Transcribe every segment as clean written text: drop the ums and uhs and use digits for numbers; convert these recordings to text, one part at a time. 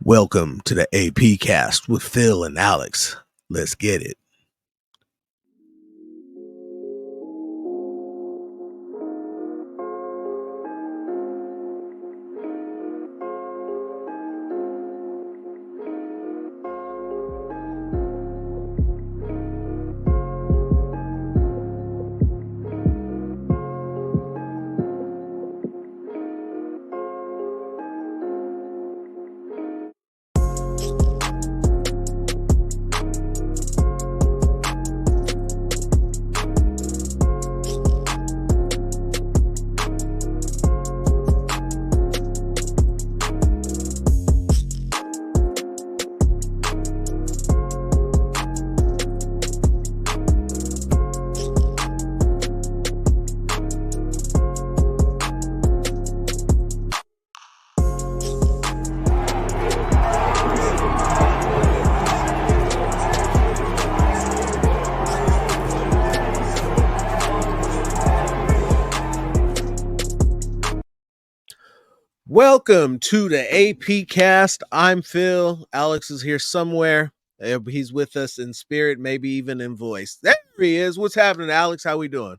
Welcome to the AP cast with Phil and Alex. Let's get it. Welcome to the AP cast. I'm Phil. Alex is here somewhere. He's with us in spirit, maybe even in voice. There he is. What's happening, Alex? How we doing?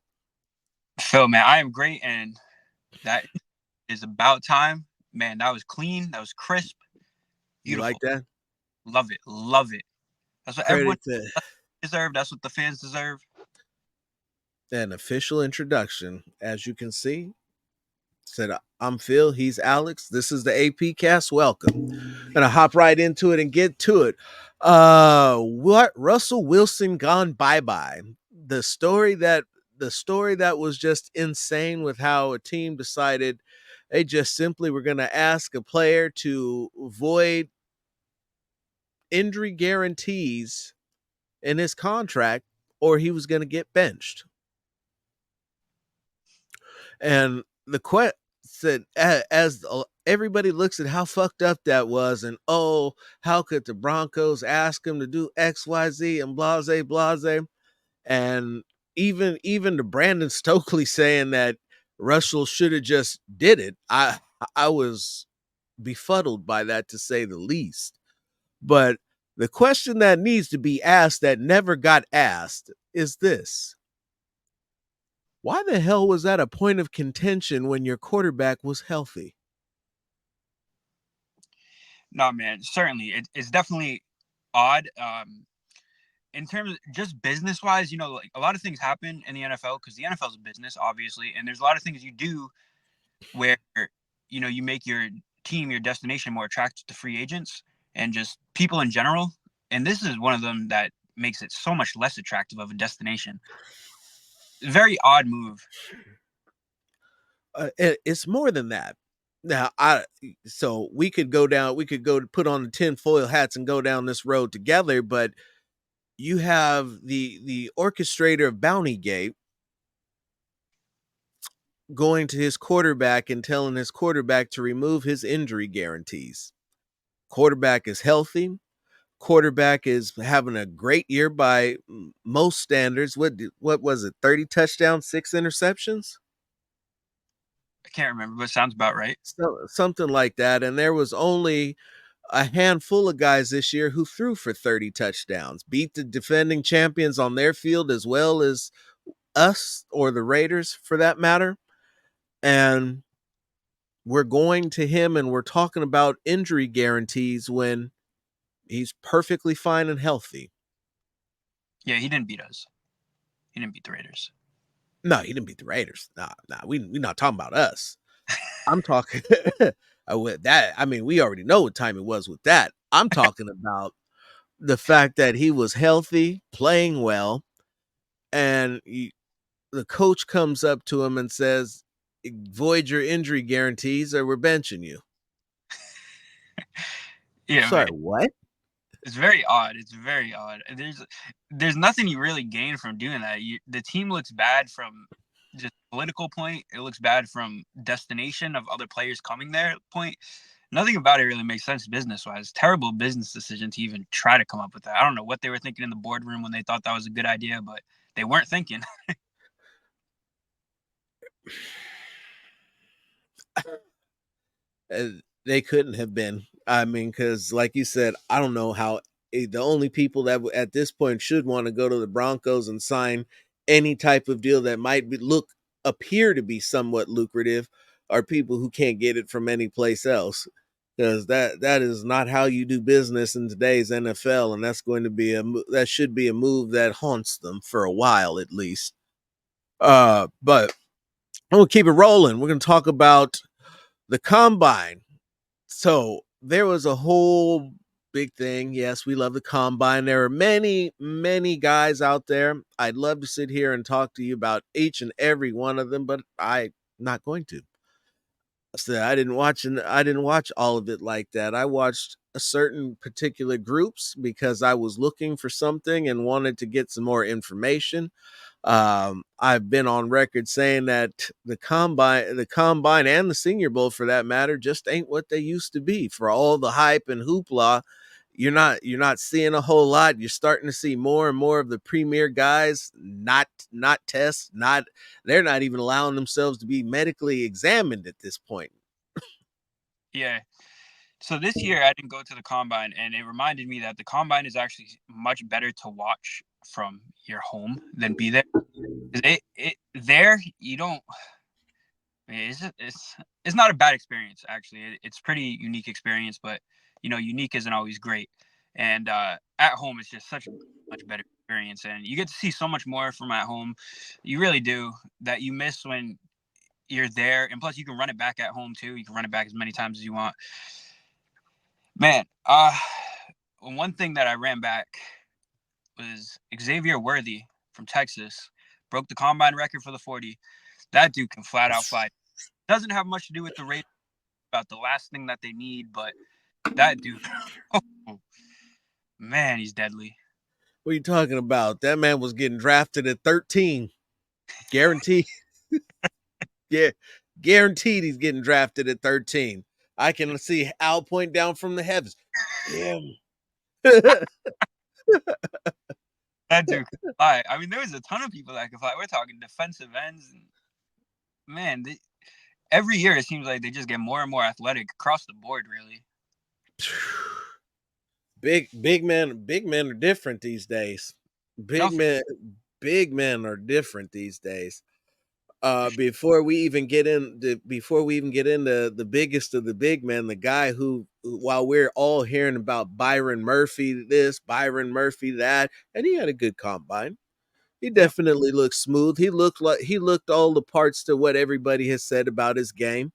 Phil, man, I am great, and that is about time. Man, that was clean. That was crisp. You Beautiful. like that? Love it. Love it. That's what everyone Credit to deserves. That's what the fans deserve. an official introduction. As you can see, said I'm Phil. He's Alex. This is the AP cast. Welcome. Gonna hop right into it and get to it. What Russell Wilson gone bye-bye. The story that was just insane with how a team decided they just simply were gonna ask a player to void injury guarantees in his contract or he was gonna get benched. And the said as everybody looks at how fucked up that was, and oh, how could the Broncos ask him to do XYZ and blase, and even to Brandon Stokely saying that Russell should have just did it. I was befuddled by that, to say the least. But the question that needs to be asked that never got asked is this: why the hell was that a point of contention when your quarterback was healthy? No, man, certainly. It's definitely odd. In terms of just business wise, like a lot of things happen in the NFL because the NFL is a business, obviously, and there's a lot of things you do where you make your team, your destination more attractive to free agents and just people in general. And this is one of them that makes it so much less attractive of a destination. Very odd move. It's more than that. Now, so we could go to put on the tinfoil hats and go down this road together, but you have the orchestrator of Bounty Gate going to his quarterback and telling his quarterback to remove his injury guarantees. Quarterback is healthy. Quarterback is having a great year by most standards. What was it? 30 touchdowns, 6 interceptions? I can't remember, but it sounds about right. Something like that. And there was only a handful of guys this year who threw for 30 touchdowns, beat the defending champions on their field as well as us, or the Raiders for that matter. And we're going to him and we're talking about injury guarantees when he's perfectly fine and healthy. Yeah, he didn't beat us. He didn't beat the Raiders. No, he didn't beat the Raiders. Nah, we're not talking about us. I'm talking with that. I mean, we already know what time it was with that. I'm talking about the fact that he was healthy, playing well, and the coach comes up to him and says, void your injury guarantees or we're benching you. Yeah, Sorry, man. what? It's very odd. It's very odd. There's nothing you really gain from doing that. The team looks bad from just political point. It looks bad from destination of other players coming there point. Nothing about it really makes sense business wise. Terrible business decision to even try to come up with that. I don't know what they were thinking in the boardroom when they thought that was a good idea, but they weren't thinking. They couldn't have been. I mean, because like you said, I don't know how the only people that at this point should want to go to the Broncos and sign any type of deal that might appear to be somewhat lucrative are people who can't get it from any place else. Because that is not how you do business in today's NFL, and that's going to be that should be a move that haunts them for a while at least. But I'm gonna keep it rolling. We're gonna talk about the combine. So there was a whole big thing. Yes, we love the combine. There are many, many guys out there. I'd love to sit here and talk to you about each and every one of them, but I'm not going to. So I didn't watch all of it like that. I watched a certain particular groups because I was looking for something and wanted to get some more information. I've been on record saying that the combine and the Senior Bowl, for that matter, just ain't what they used to be. For all the hype and hoopla, you're not seeing a whole lot. You're starting to see more and more of the premier guys not test, not they're not even allowing themselves to be medically examined at this point. Yeah. So this year I didn't go to the combine, and it reminded me that the combine is actually much better to watch from your home than be there. 'Cause it there you don't. It's not a bad experience actually. It's pretty unique experience, but unique isn't always great. And at home, it's just such a much better experience, and you get to see so much more from at home. You really do that you miss when you're there, and plus you can run it back at home too. You can run it back as many times as you want. Man, one thing that I ran back was Xavier Worthy from Texas broke the combine record for the 40. That dude can flat out fly. Doesn't have much to do with the Raiders about the last thing that they need, but that dude, oh man, he's deadly. What are you talking about? That man was getting drafted at 13. Guaranteed. Yeah, guaranteed he's getting drafted at 13. I can see Al point down from the heavens. Him. That dude can fly. I mean, there was a ton of people that could fly. We're talking defensive ends, and man, every year it seems like they just get more and more athletic across the board. Really, Big men are different these days. no, Big men big men are different these days. Before we even get into the biggest of the big men, the guy while we're all hearing about Byron Murphy this, Byron Murphy that, and he had a good combine. He yeah. definitely looked smooth. He looked all the parts to what everybody has said about his game.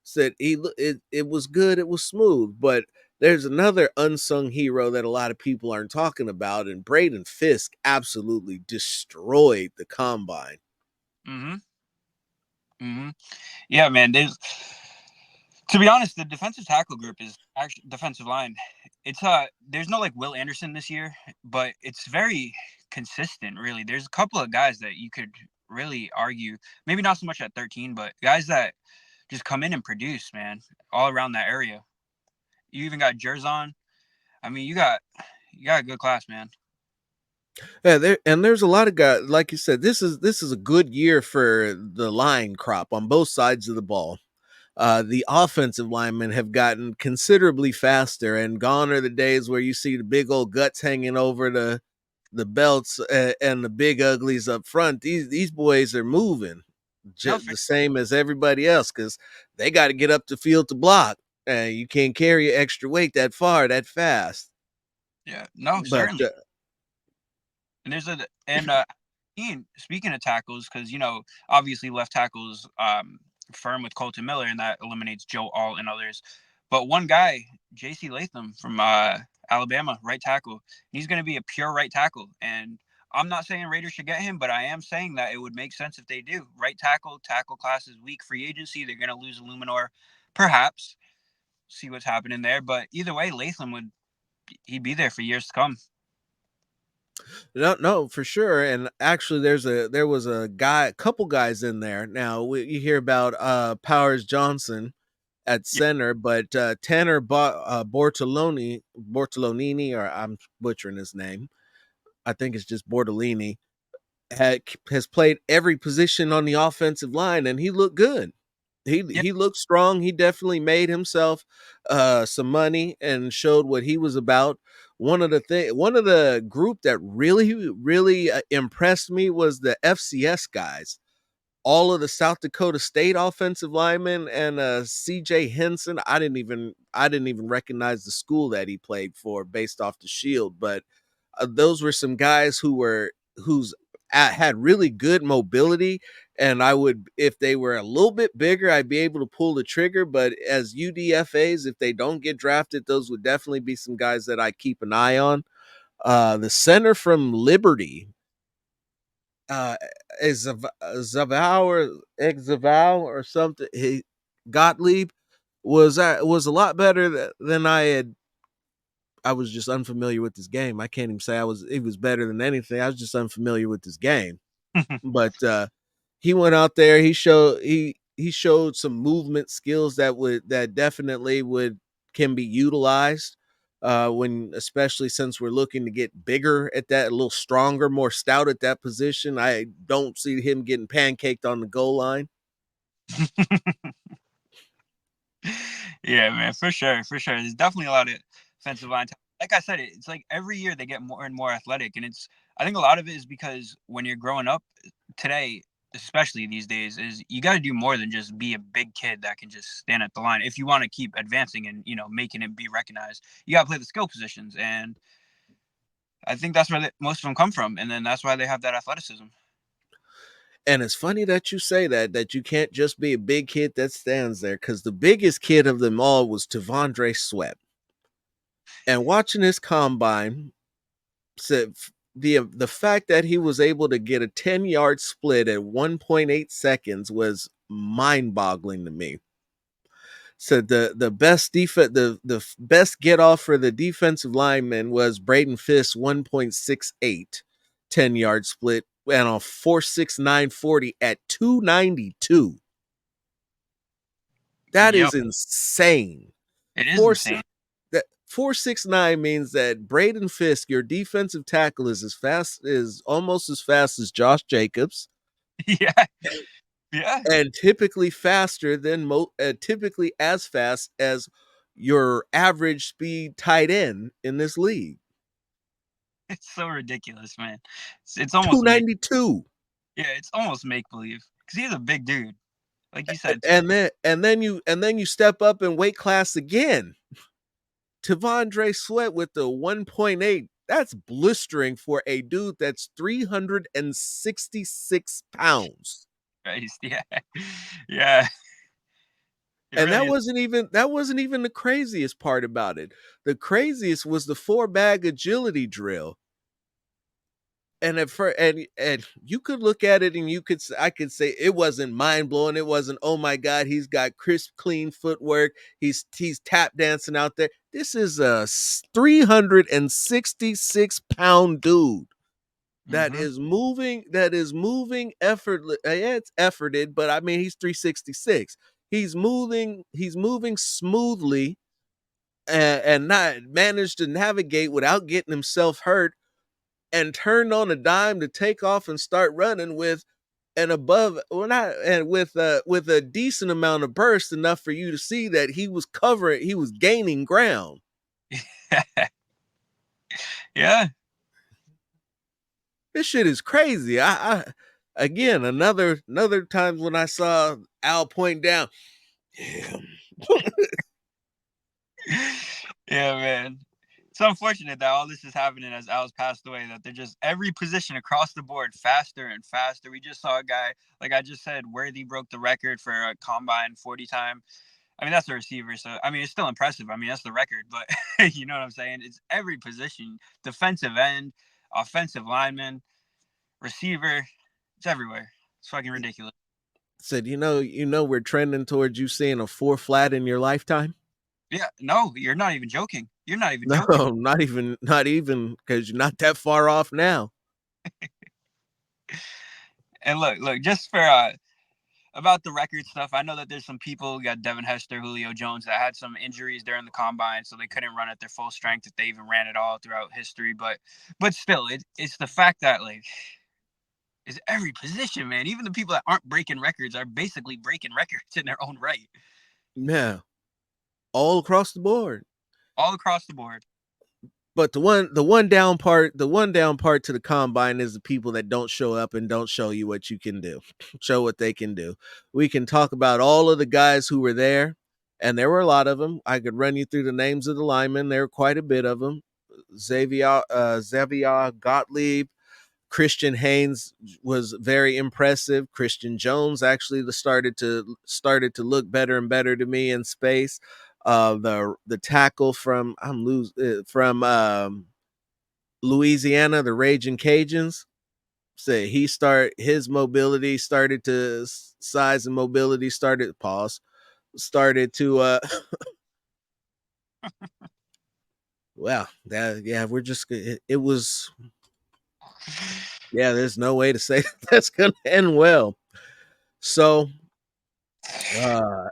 Said it was good, it was smooth, but there's another unsung hero that a lot of people aren't talking about, and Braden Fisk absolutely destroyed the combine. Mm-hmm. Mm-hmm. Yeah, man. To be honest, the defensive tackle group is actually defensive line. It's there's no like Will Anderson this year, but it's very consistent. Really, there's a couple of guys that you could really argue, maybe not so much at 13, but guys that just come in and produce, man, all around that area. You even got Jerzon. I mean, you got a good class, man. Yeah, there's a lot of guys. Like you said, this is a good year for the line crop on both sides of the ball. The offensive linemen have gotten considerably faster, and gone are the days where you see the big old guts hanging over the belts and the big uglies up front. These boys are moving No, just the same as everybody else because they got to get up the field to block, and you can't carry extra weight that far that fast. yeah, no, But certainly. And there's a and Ian, speaking of tackles, because obviously left tackles firm with Colton Miller, and that eliminates Joe Alt and others. But one guy, J.C. Latham from Alabama, right tackle, he's going to be a pure right tackle. And I'm not saying Raiders should get him, but I am saying that it would make sense if they do. Right tackle class is weak, free agency. They're going to lose Illuminor, perhaps. See what's happening there. But either way, he'd be there for years to come. no, for sure. And actually, there was a couple guys in there. Now you hear about Powers Johnson at Yeah, center, but Tanner Bortolonini, or I'm butchering his name. I think it's just Bortolini. Has played every position on the offensive line, and he looked good. Yeah. He looked strong. He definitely made himself some money and showed what he was about. One of the group that really impressed me was the FCS guys. All of the South Dakota State offensive linemen and CJ Henson. I didn't even recognize the school that he played for based off the shield, but those were some guys who's had really good mobility, and I would, if they were a little bit bigger, I'd be able to pull the trigger. But as UDFAs, if they don't get drafted, those would definitely be some guys that I keep an eye on. The center from Liberty, uh, is Zavau or something. He Gottlieb was a lot better than I had. I was just unfamiliar with this game. I can't even say I was. It was better than anything. I was just unfamiliar with this game. But he went out there. He showed some movement skills that definitely would can be utilized when, especially since we're looking to get bigger at that, a little stronger, more stout at that position. I don't see him getting pancaked on the goal line. Yeah, man, for sure, for sure. There's definitely a lot of offensive line talent. Like I said, it's like every year they get more and more athletic, and it's I think a lot of it is because when you're growing up today, especially these days, is you got to do more than just be a big kid that can just stand at the line. If you want to keep advancing and making it be recognized, you got to play the skill positions, and I think that's where most of them come from, and then that's why they have that athleticism. And it's funny that you say that you can't just be a big kid that stands there, because the biggest kid of them all was Tavondre Sweat. And watching his combine, said the fact that he was able to get a 10-yard split at 1.8 seconds was mind-boggling to me. So the best defense the best get off for the defensive lineman was Braden Fisk's 1.68 10-yard split and a 4.69 40 at 292. That Yep, is insane. it is Four insane. that 4.69 means that Braden Fisk, your defensive tackle, is almost as fast as Josh Jacobs, Yeah, yeah, and typically faster than typically as fast as your average speed tight end in this league. it's so ridiculous, man. It's almost make 292. Yeah, it's almost make believe because he's a big dude, like you said. And then you step up in weight class again. Tavondre Sweat with the 1.8. That's blistering for a dude that's 366 pounds. Christ, yeah, yeah, it And really is. that wasn't even the craziest part about it. The craziest was the 4-bag agility drill. And at first, and you could look at it and I could say it wasn't mind blowing. It wasn't, oh my god, he's got crisp, clean footwork. He's tap dancing out there. This is a 366-pound dude Mm-hmm. that is moving effortless. Yeah, it's efforted, but I mean he's 366. He's moving smoothly, and not managed to navigate without getting himself hurt, and turned on a dime to take off and start running with an above, well, not, and with a decent amount of burst, enough for you to see that he was gaining ground. Yeah, This shit is crazy. I again, another time when I saw Al point down. Yeah. yeah, man. It's unfortunate that all this is happening as Al's passed away. That they're just every position across the board faster and faster. We just saw a guy, like I just said, Worthy broke the record for a combine 40 time. I mean, that's a receiver, so I mean, it's still impressive. I mean, that's the record, but you know what I'm saying? It's every position: defensive end, offensive lineman, receiver. It's everywhere. It's fucking ridiculous. Said, we're trending towards you seeing a 4 flat in your lifetime. Yeah, no, you're not even joking. You're not even No, joking. not even, because you're not that far off now. And look, just for about the record stuff, I know that there's some people, we got Devin Hester, Julio Jones, that had some injuries during the combine, so they couldn't run at their full strength if they even ran at all throughout history. But still, it's the fact that like is every position, man. Even the people that aren't breaking records are basically breaking records in their own right, Yeah, all across the board. all across the board. But the one down part to the combine is the people that don't show up and don't show you what you can do, show what they can do. We can talk about all of the guys who were there, and there were a lot of them. I could run you through the names of the linemen. There were quite a bit of them. Xavier Gottlieb, Christian Haynes was very impressive. Christian Jones actually started to look better and better to me in space. The tackle from Louisiana, the Raging Cajuns. Say his mobility started to size and mobility started to well that yeah we're just it was yeah there's no way to say that's gonna end well. So uh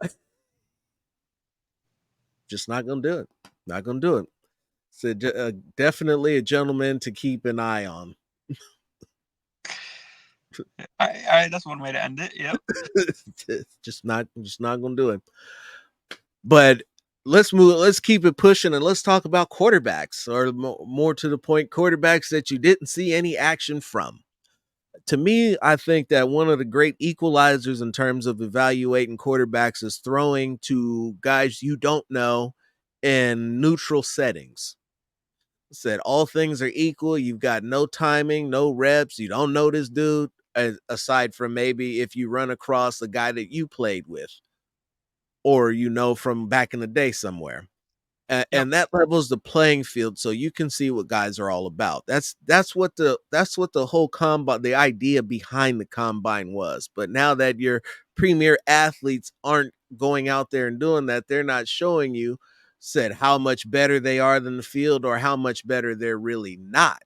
just not gonna do it. Not gonna do it. So definitely a gentleman to keep an eye on. All right, that's one way to end it. Yep. Just not gonna do it. But let's move. Let's keep it pushing, and let's talk about quarterbacks, or more to the point, quarterbacks that you didn't see any action from. To me, I think that one of the great equalizers in terms of evaluating quarterbacks is throwing to guys you don't know in neutral settings. Said all things are equal. You've got no timing, no reps. You don't know this dude, aside from maybe if you run across a guy that you played with or you know from back in the day somewhere. Yep. And that levels the playing field so you can see what guys are all about. That's what the whole combine, the idea behind the combine was. But now that your premier athletes aren't going out there and doing that, they're not showing you said how much better they are than the field or how much better they're really not.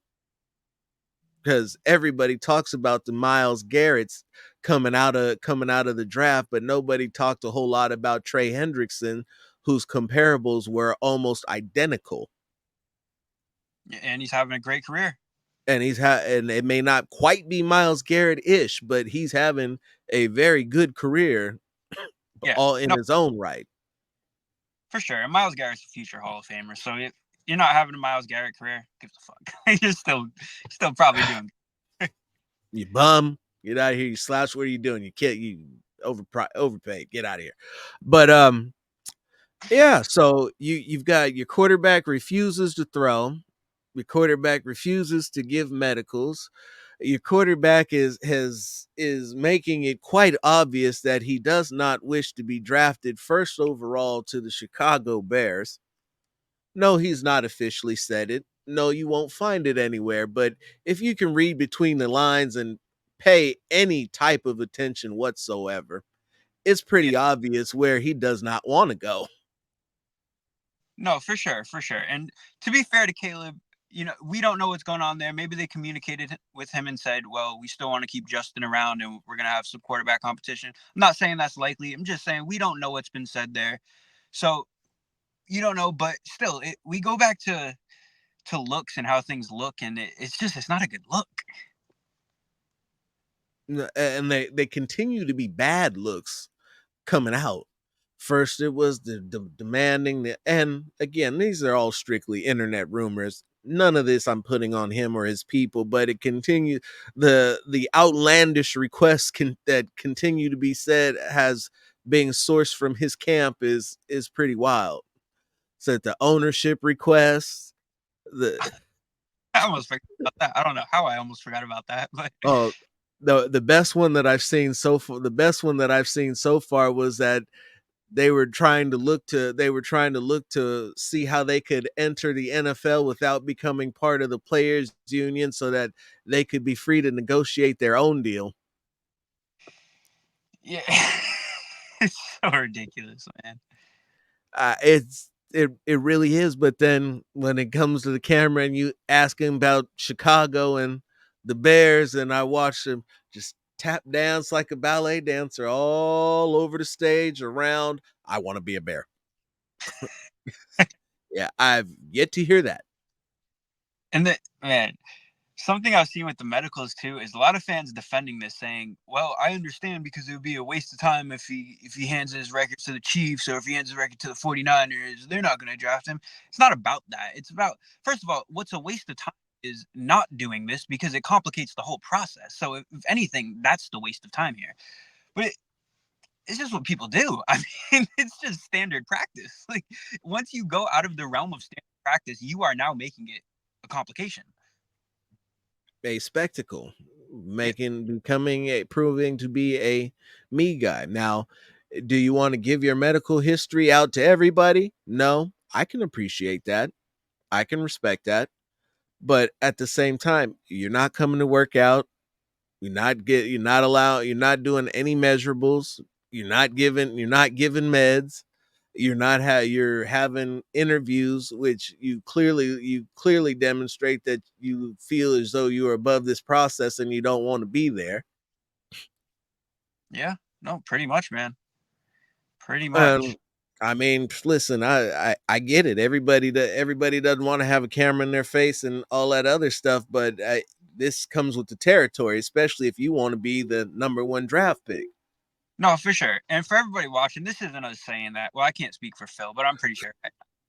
Because everybody talks about the Miles Garrett's coming out of the draft, but nobody talked a whole lot about Trey Hendrickson, whose comparables were almost identical. And he's having a great career. And and it may not quite be Miles Garrett ish, but he's having a very good career, Yeah. all in No, his own right. for sure. And Miles Garrett's a future Hall of Famer. So if you're not having a Miles Garrett career, give a fuck. You're still probably doing good. You bum, get out of here. You slouch. What are you doing? You can't. You overpaid. Get out of here. But yeah. So you've got your quarterback refuses to throw. Your quarterback refuses to give medicals. Your quarterback is making it quite obvious that he does not wish to be drafted first overall to the Chicago Bears. No, he's not officially said it. No, you won't find it anywhere. But if you can read between the lines and pay any type of attention whatsoever, it's Yeah. pretty obvious where he does not want to go. No, for sure, for sure. And to be fair to Caleb, we don't know what's going on there. Maybe they communicated with him and said, well, we still want to keep Justin around and we're going to have some quarterback competition. I'm not saying that's likely. I'm just saying we don't know what's been said there. So you don't know, but still, we go back to looks and how things look, and it's not a good look. And they continue to be bad looks coming out. First, it was the demanding, and again, these are all strictly internet rumors. None of this I'm putting on him or his people, but it continued the outlandish requests that continue to be said has being sourced from his camp is pretty wild. So that the ownership requests, the I almost forgot about that. I don't know how I almost forgot about that, but oh the best one that I've seen so far, the best one that I've seen so far was that they were trying to look to see how they could enter the NFL without becoming part of the players union so that they could be free to negotiate their own deal. yeah, it's so ridiculous, man. It really is, but then when it comes to the camera and you ask him about Chicago and the Bears, and I watch him just tap dance like a ballet dancer all over the stage around I want to be a bear. Yeah, I've yet to hear that. And man, Something I've seen with the medicals too is a lot of fans defending this, saying, "Well, I understand because it would be a waste of time if he hands his record to the Chiefs or if he hands his record to the 49ers. They're not going to draft him." It's not about that. It's about, first of all, what's a waste of time is not doing this because it complicates the whole process. So if anything, that's the waste of time here. But it's just what people do. I mean, it's just standard practice. Like once you go out of the realm of standard practice, you are now making it a complication. A spectacle, Yeah. becoming a proving to be a me guy. Now, do you want to give your medical history out to everybody? No, I can appreciate that. I can respect that. But at the same time, you're not coming to work out. You're not allowed, you're not doing any measurables. You're not giving meds. You're having interviews which you clearly demonstrate that you feel as though you're above this process and you don't want to be there. Yeah. No, pretty much, man. Pretty Um much. I mean, listen, I get it. Everybody doesn't want to have a camera in their face and all that other stuff, but this comes with the territory, especially if you want to be the number one draft pick. No, for sure. And for everybody watching, this isn't us saying that. Well, I can't speak for Phil, but I'm pretty sure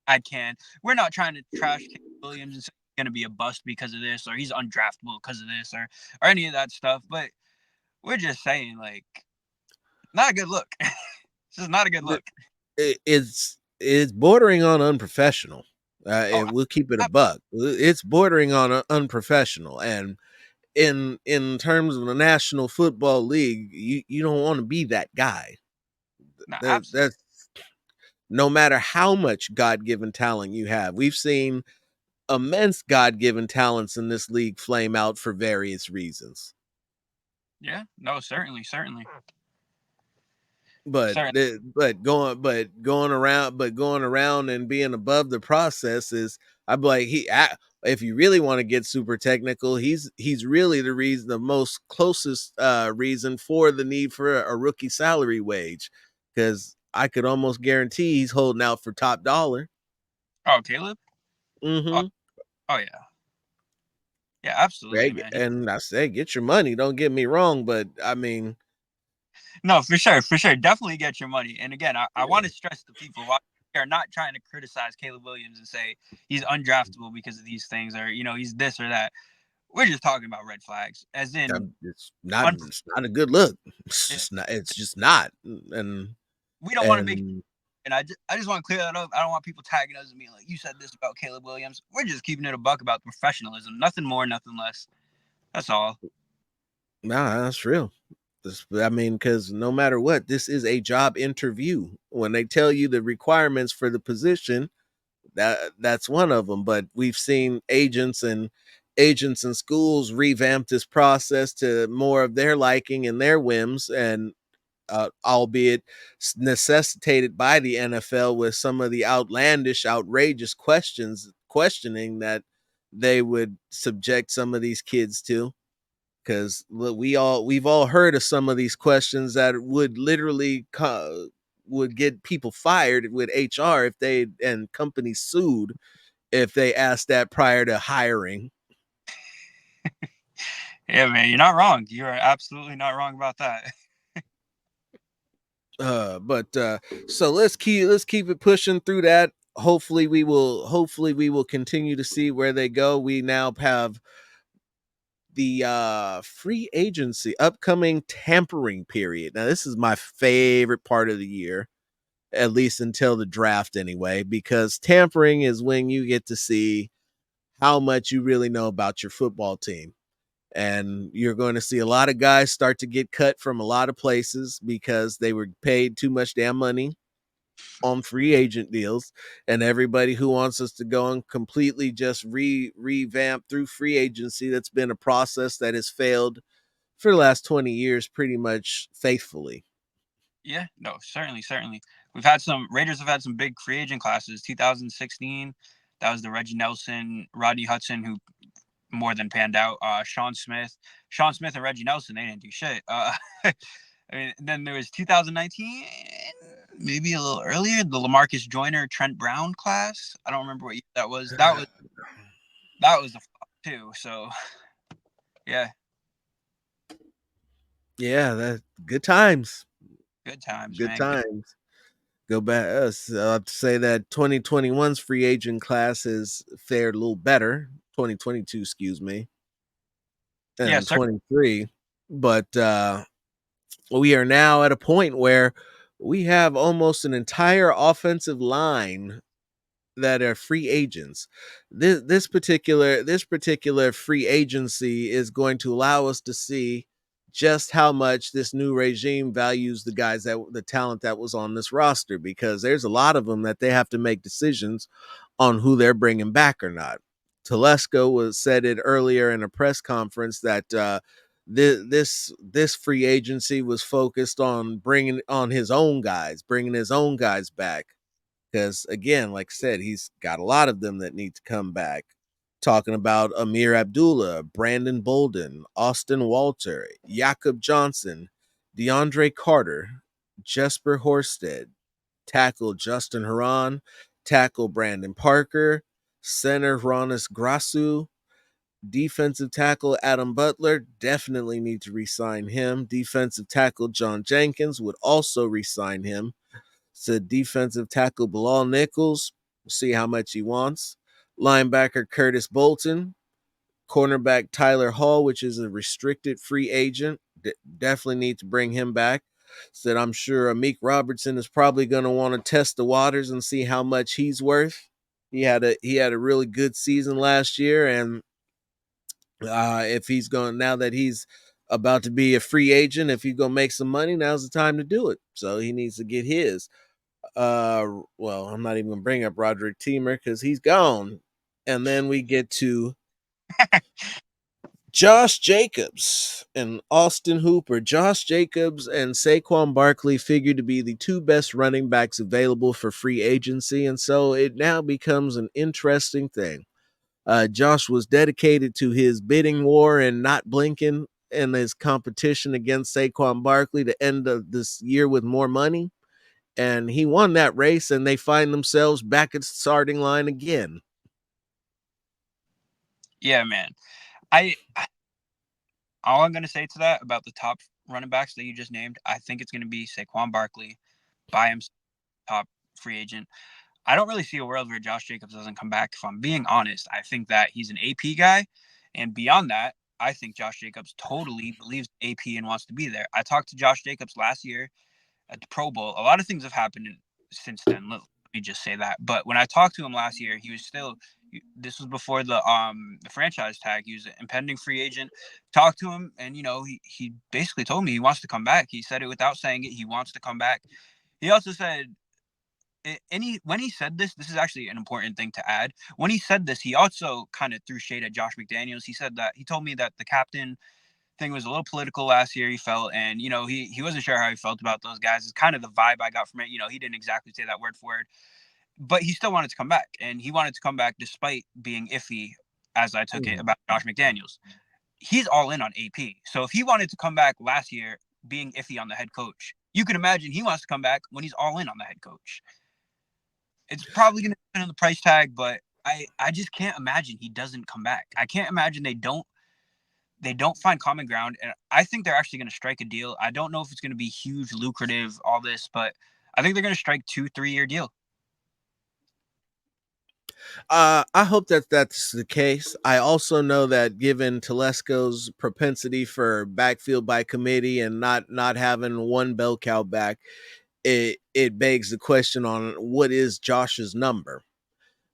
I can. We're not trying to trash Caleb Williams and say he's going to be a bust because of this, or he's undraftable because of this, or any of that stuff. But we're just saying, like, not a good look. This is not a good look. It's bordering on unprofessional. Oh, We'll keep it a buck. It's bordering on unprofessional, and in terms of the National Football League, you don't want to be that guy. no, absolutely. That's no matter how much God given talent you have. We've seen immense God given talents in this league flame out for various reasons. Yeah. No, certainly, certainly, But certainly. going around and being above the process is, I'm like, if you really want to get super technical, he's really the most closest reason for the need for a rookie salary wage, because I could almost guarantee he's holding out for top dollar. Oh, Caleb. Oh, Mm-hmm. oh yeah, yeah, absolutely, Right. man. And I say, get your money. Don't get me wrong, but I mean, No, for sure. Definitely get your money. And again, I want to stress to people why we are not trying to criticize Caleb Williams and say he's undraftable because of these things or, he's this or that. We're just talking about red flags, as in, un- it's not a good look. It's just not. we don't want to make, And and I just want to clear that up. I don't want people tagging us and being like, you said this about Caleb Williams. We're just keeping it a buck about professionalism. Nothing more, nothing less. That's all. nah, that's real. I mean, because no matter what, this is a job interview. When they tell you the requirements for the position, that's one of them. But we've seen agents and schools revamp this process to more of their liking and their whims, and albeit necessitated by the NFL with some of the outlandish, outrageous questioning that they would subject some of these kids to. Because we've all heard of some of these questions that would literally would get people fired with HR if they and companies sued if they asked that prior to hiring. Yeah, man, you're not wrong. You are absolutely not wrong about that. But so let's keep it pushing through that. Hopefully we will continue to see where they go. We now have the free agency upcoming tampering period. Now this is my favorite part of the year, at least until the draft anyway, because tampering is when you get to see how much you really know about your football team. And you're going to see a lot of guys start to get cut from a lot of places because they were paid too much damn money on free agent deals. And everybody who wants us to go and completely just revamp through free agency, that's been a process that has failed for the last 20 years pretty much faithfully. Yeah, no, certainly, certainly. We've had some Raiders have had some big free agent classes. 2016, that was the Reggie Nelson, Rodney Hudson, who more than panned out. Sean Smith and Reggie Nelson, they didn't do shit. I mean, then there was 2019, maybe a little earlier, the LaMarcus Joyner, Trent Brown class. I don't remember what year that was. That was a flop too. So Yeah, Yeah, that good times. good times, Good man. Good. times. Go back. I'll have to say that 2021's free agent class has fared a little better. 2022, excuse me, Yeah, and sir. 23. But we are now at a point where we have almost an entire offensive line that are free agents. This particular free agency is going to allow us to see just how much this new regime values the talent that was on this roster, because there's a lot of them that they have to make decisions on who they're bringing back or not. Telesco was said it earlier in a press conference that this free agency was focused on bringing his own guys back, because again, like I said, he's got a lot of them that need to come back. Talking about Amir Abdullah, Brandon Bolden, Austin Walter, Jakob Johnson, DeAndre Carter, Jesper Horsted, tackle Justin Haran, tackle Brandon Parker, center Ronis Grasu, defensive tackle Adam Butler, definitely need to re-sign him. Defensive tackle John Jenkins would also re-sign him. Said defensive tackle Bilal Nichols, we'll see how much he wants. Linebacker Curtis Bolton, cornerback Tyler Hall, which is a restricted free agent. Definitely need to bring him back. Said I'm sure Amik Robertson is probably going to want to test the waters and see how much he's worth. He had a really good season last year, and if he's going now that he's about to be a free agent, if he's going to make some money, now's the time to do it. So he needs to get his. Well, I'm not even gonna bring up Roderick Teamer because he's gone. And then we get to Josh Jacobs and Austin Hooper. Josh Jacobs and Saquon Barkley figured to be the two best running backs available for free agency, and so it now becomes an interesting thing. Josh was dedicated to his bidding war and not blinking in his competition against Saquon Barkley to end of this year with more money, and he won that race, and they find themselves back at the starting line again. Yeah, man. I all I'm gonna say to that about the top running backs that you just named, I think it's gonna be Saquon Barkley by himself, top free agent. I don't really see a world where Josh Jacobs doesn't come back. If I'm being honest, I think that he's an AP guy, and beyond that, I think Josh Jacobs totally believes AP and wants to be there. I talked to Josh Jacobs last year at the Pro Bowl. A lot of things have happened since then. Let me just say that. But when I talked to him last year, he was still. This was before the franchise tag. He was an impending free agent. Talked to him, and he basically told me he wants to come back. He said it without saying it. He wants to come back. He also said when he said this is actually an important thing to add. When he said this, he also kind of threw shade at Josh McDaniels. He said that he told me that the captain thing was a little political last year. He felt, and he wasn't sure how he felt about those guys. It's kind of the vibe I got from it. He didn't exactly say that word for word, but he still wanted to come back, and he wanted to come back despite being iffy, as I took it, Mhm. about Josh McDaniels. He's all in on AP. So if he wanted to come back last year being iffy on the head coach, you can imagine he wants to come back when he's all in on the head coach. It's probably going to depend on the price tag, but I just can't imagine he doesn't come back. I can't imagine they don't find common ground, and I think they're actually going to strike a deal. I don't know if it's going to be huge, lucrative, all this, but I think they're going to strike 2-3 year deal. I hope that that's the case. I also know that given Telesco's propensity for backfield by committee and not having one bell cow back, it begs the question on what is Josh's number,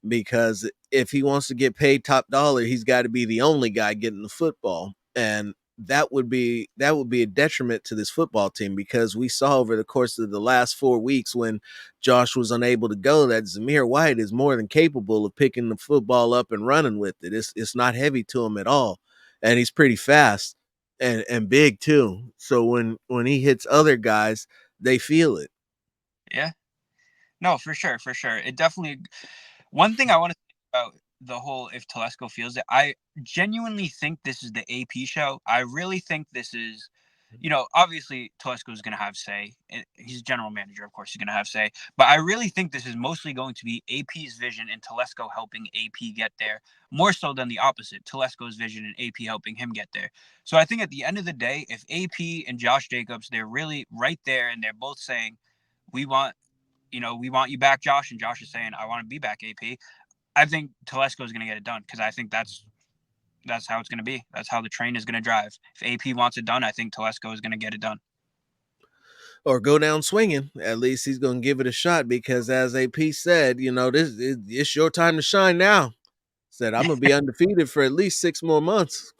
because if he wants to get paid top dollar, he's got to be the only guy getting the football, and that would be a detriment to this football team, because we saw over the course of the last 4 weeks when Josh was unable to go that Zamir White is more than capable of picking the football up and running with it. It's not heavy to him at all, and he's pretty fast and big too. So when he hits other guys, they feel it. Yeah, no, for sure, for sure. It definitely. One thing I want to say about the whole if Telesco feels it, I genuinely think this is the AP show. I really think this is Obviously Telesco's going to have say. He's general manager, of course, he's going to have say. But I really think this is mostly going to be AP's vision and Telesco helping AP get there, more so than the opposite. Telesco's vision and AP helping him get there. So I think at the end of the day, if AP and Josh Jacobs, they're really right there and they're both saying, we want, we want you back, Josh, and Josh is saying, I want to be back, AP. I think Telesco is going to get it done because I think that's how it's going to be. That's how the train is going to drive. If AP wants it done, I think Telesco is going to get it done. Or go down swinging. At least he's going to give it a shot because, as AP said, it's your time to shine now. Said I'm gonna be undefeated for at least 6 more months.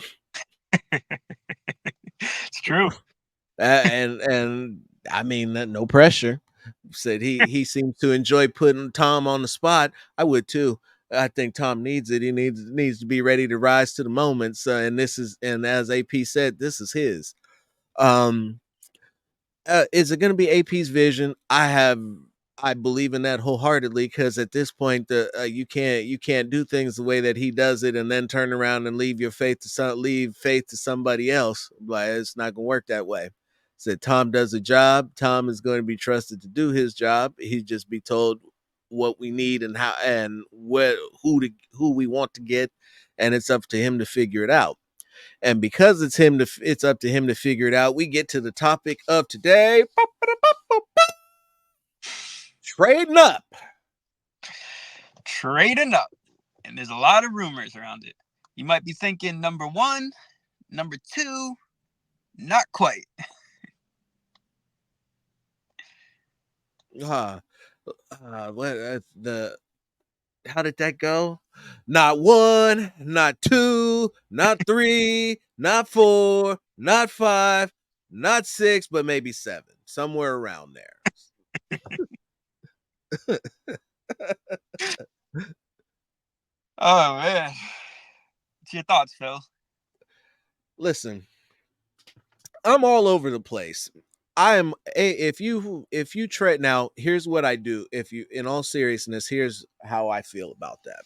It's true. And I mean, no pressure. Said he seems to enjoy putting Tom on the spot. I would too. I think Tom needs it. He needs to be ready to rise to the moments. And as AP said, this is his. Um, is it going to be AP's vision? I believe in that wholeheartedly because at this point, you can't do things the way that he does it and then turn around and leave faith to somebody else. Like it's not going to work that way. Said Tom does a job. Tom is going to be trusted to do his job. He just be told what we need and how and who we want to get, and it's up to him to figure it out. And because it's up to him to figure it out, we get to the topic of today. Trading up. Trading up. And there's a lot of rumors around it. You might be thinking number one, number two, not quite. What the how did that go? Not one, not two, not three, not four, not five, not six, but maybe seven, somewhere around there. Oh man. What's your thoughts, Phil? Listen, I'm all over the place. I am if you trade now, here's what I do. If you in all seriousness, here's how I feel about that.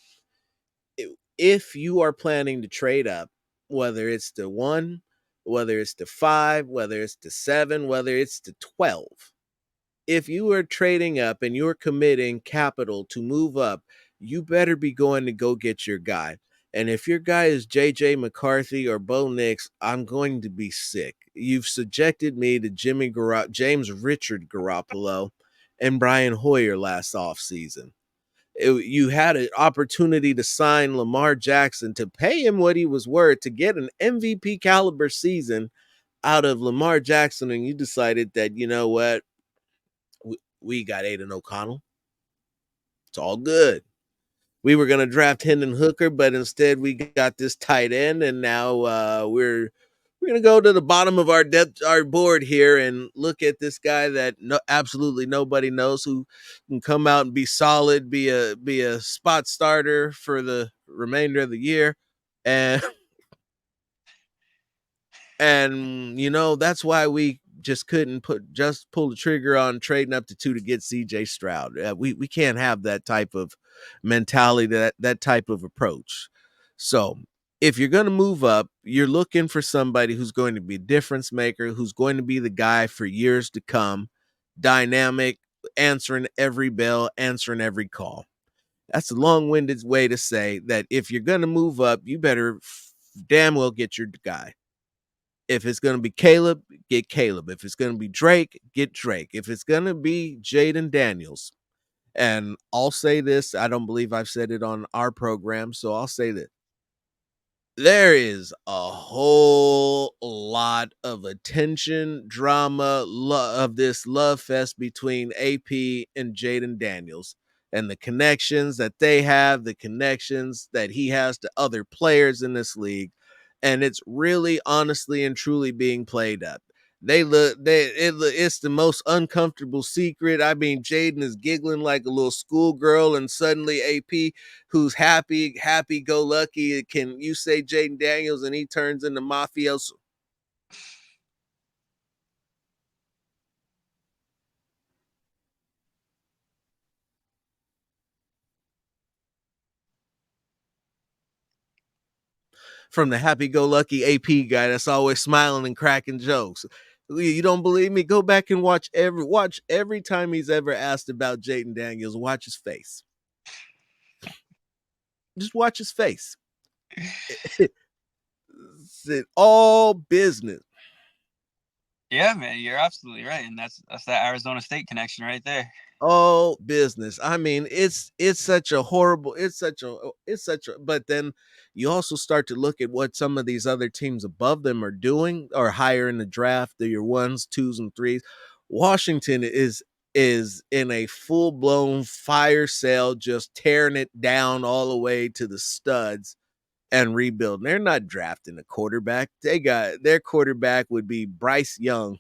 If you are planning to trade up, whether it's to 1, whether it's to 5, whether it's to 7, whether it's to 12, if you are trading up and you're committing capital to move up, you better be going to go get your guy. And if your guy is JJ McCarthy or Bo Nix, I'm going to be sick. You've subjected me to James Richard Garoppolo and Brian Hoyer last offseason. You had an opportunity to sign Lamar Jackson to pay him what he was worth to get an MVP caliber season out of Lamar Jackson, and you decided that, you know what, we got Aiden O'Connell. It's all good. We were going to draft Hendon Hooker, but instead we got this tight end, and now we're going to go to the bottom of our board here and look at this guy that absolutely nobody knows, who can come out and be solid, be a spot starter for the remainder of the year, and that's why we just couldn't pull the trigger on trading up to 2 to get CJ Stroud. We can't have that type of mentality, that type of approach. So if you're going to move up, you're looking for somebody who's going to be a difference maker, who's going to be the guy for years to come, dynamic, answering every bell, answering every call. That's a long-winded way to say that if you're going to move up, you better damn well get your guy. If it's going to be Caleb, get Caleb. If it's going to be Drake, get Drake. If it's going to be Jaden Daniels, and I'll say this, I don't believe I've said it on our program, so I'll say this. There is a whole lot of attention, drama of this love fest between AP and Jaden Daniels, and the connections that they have, the connections that he has to other players in this league. And it's really honestly and truly being played up. It's the most uncomfortable secret. I mean, Jaden is giggling like a little schoolgirl, and suddenly AP, who's happy go lucky, can you say Jaden Daniels, and he turns into mafioso. From the happy go lucky AP guy that's always smiling and cracking jokes. You don't believe me? Go back and watch every time he's ever asked about Jaden Daniels. Watch his face. Just watch his face. It's all business. Yeah, man, you're absolutely right, and that's that Arizona State connection right there. All business. I mean, it's such a horrible, it's such a but then you also start to look at what some of these other teams above them are doing or higher in the draft. They're your ones, twos, and threes. Washington is in a full-blown fire sale, just tearing it down all the way to the studs and rebuilding. They're not drafting a quarterback. They got their quarterback would be Bryce Young,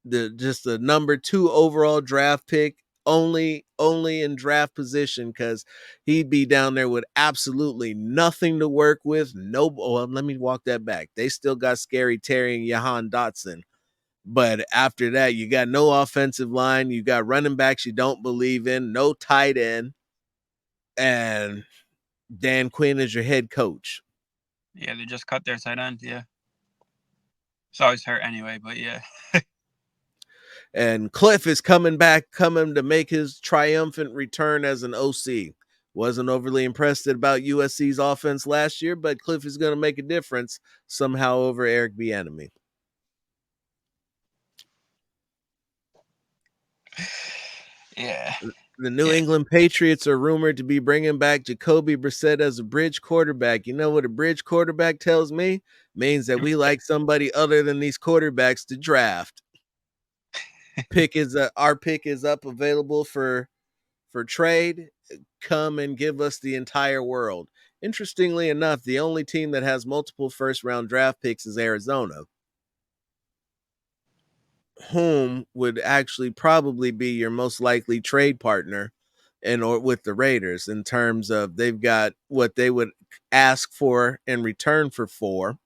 the just the number 2 overall draft pick, only in draft position because he'd be down there with absolutely nothing to work with. No, well, let me walk that back. They still got Scary Terry and Jahan Dotson, but after that, you got no offensive line. You got running backs you don't believe in, no tight end, and Dan Quinn is your head coach. Yeah, they just cut their tight end. Yeah, it's always hurt anyway, but yeah. And Cliff is coming back, coming to make his triumphant return as an OC. Wasn't overly impressed about USC's offense last year, but Cliff is going to make a difference somehow over Eric Bieniemy. Yeah, The New yeah. England Patriots are rumored to be bringing back Jacoby Brissett as a bridge quarterback. You know what a bridge quarterback tells me? Means that we like somebody other than these quarterbacks to draft. Our pick is up, available for trade. Come and give us the entire world. Interestingly enough, the only team that has multiple first round draft picks is Arizona, whom would actually probably be your most likely trade partner and or with the Raiders, in terms of they've got what they would ask for in return for 4,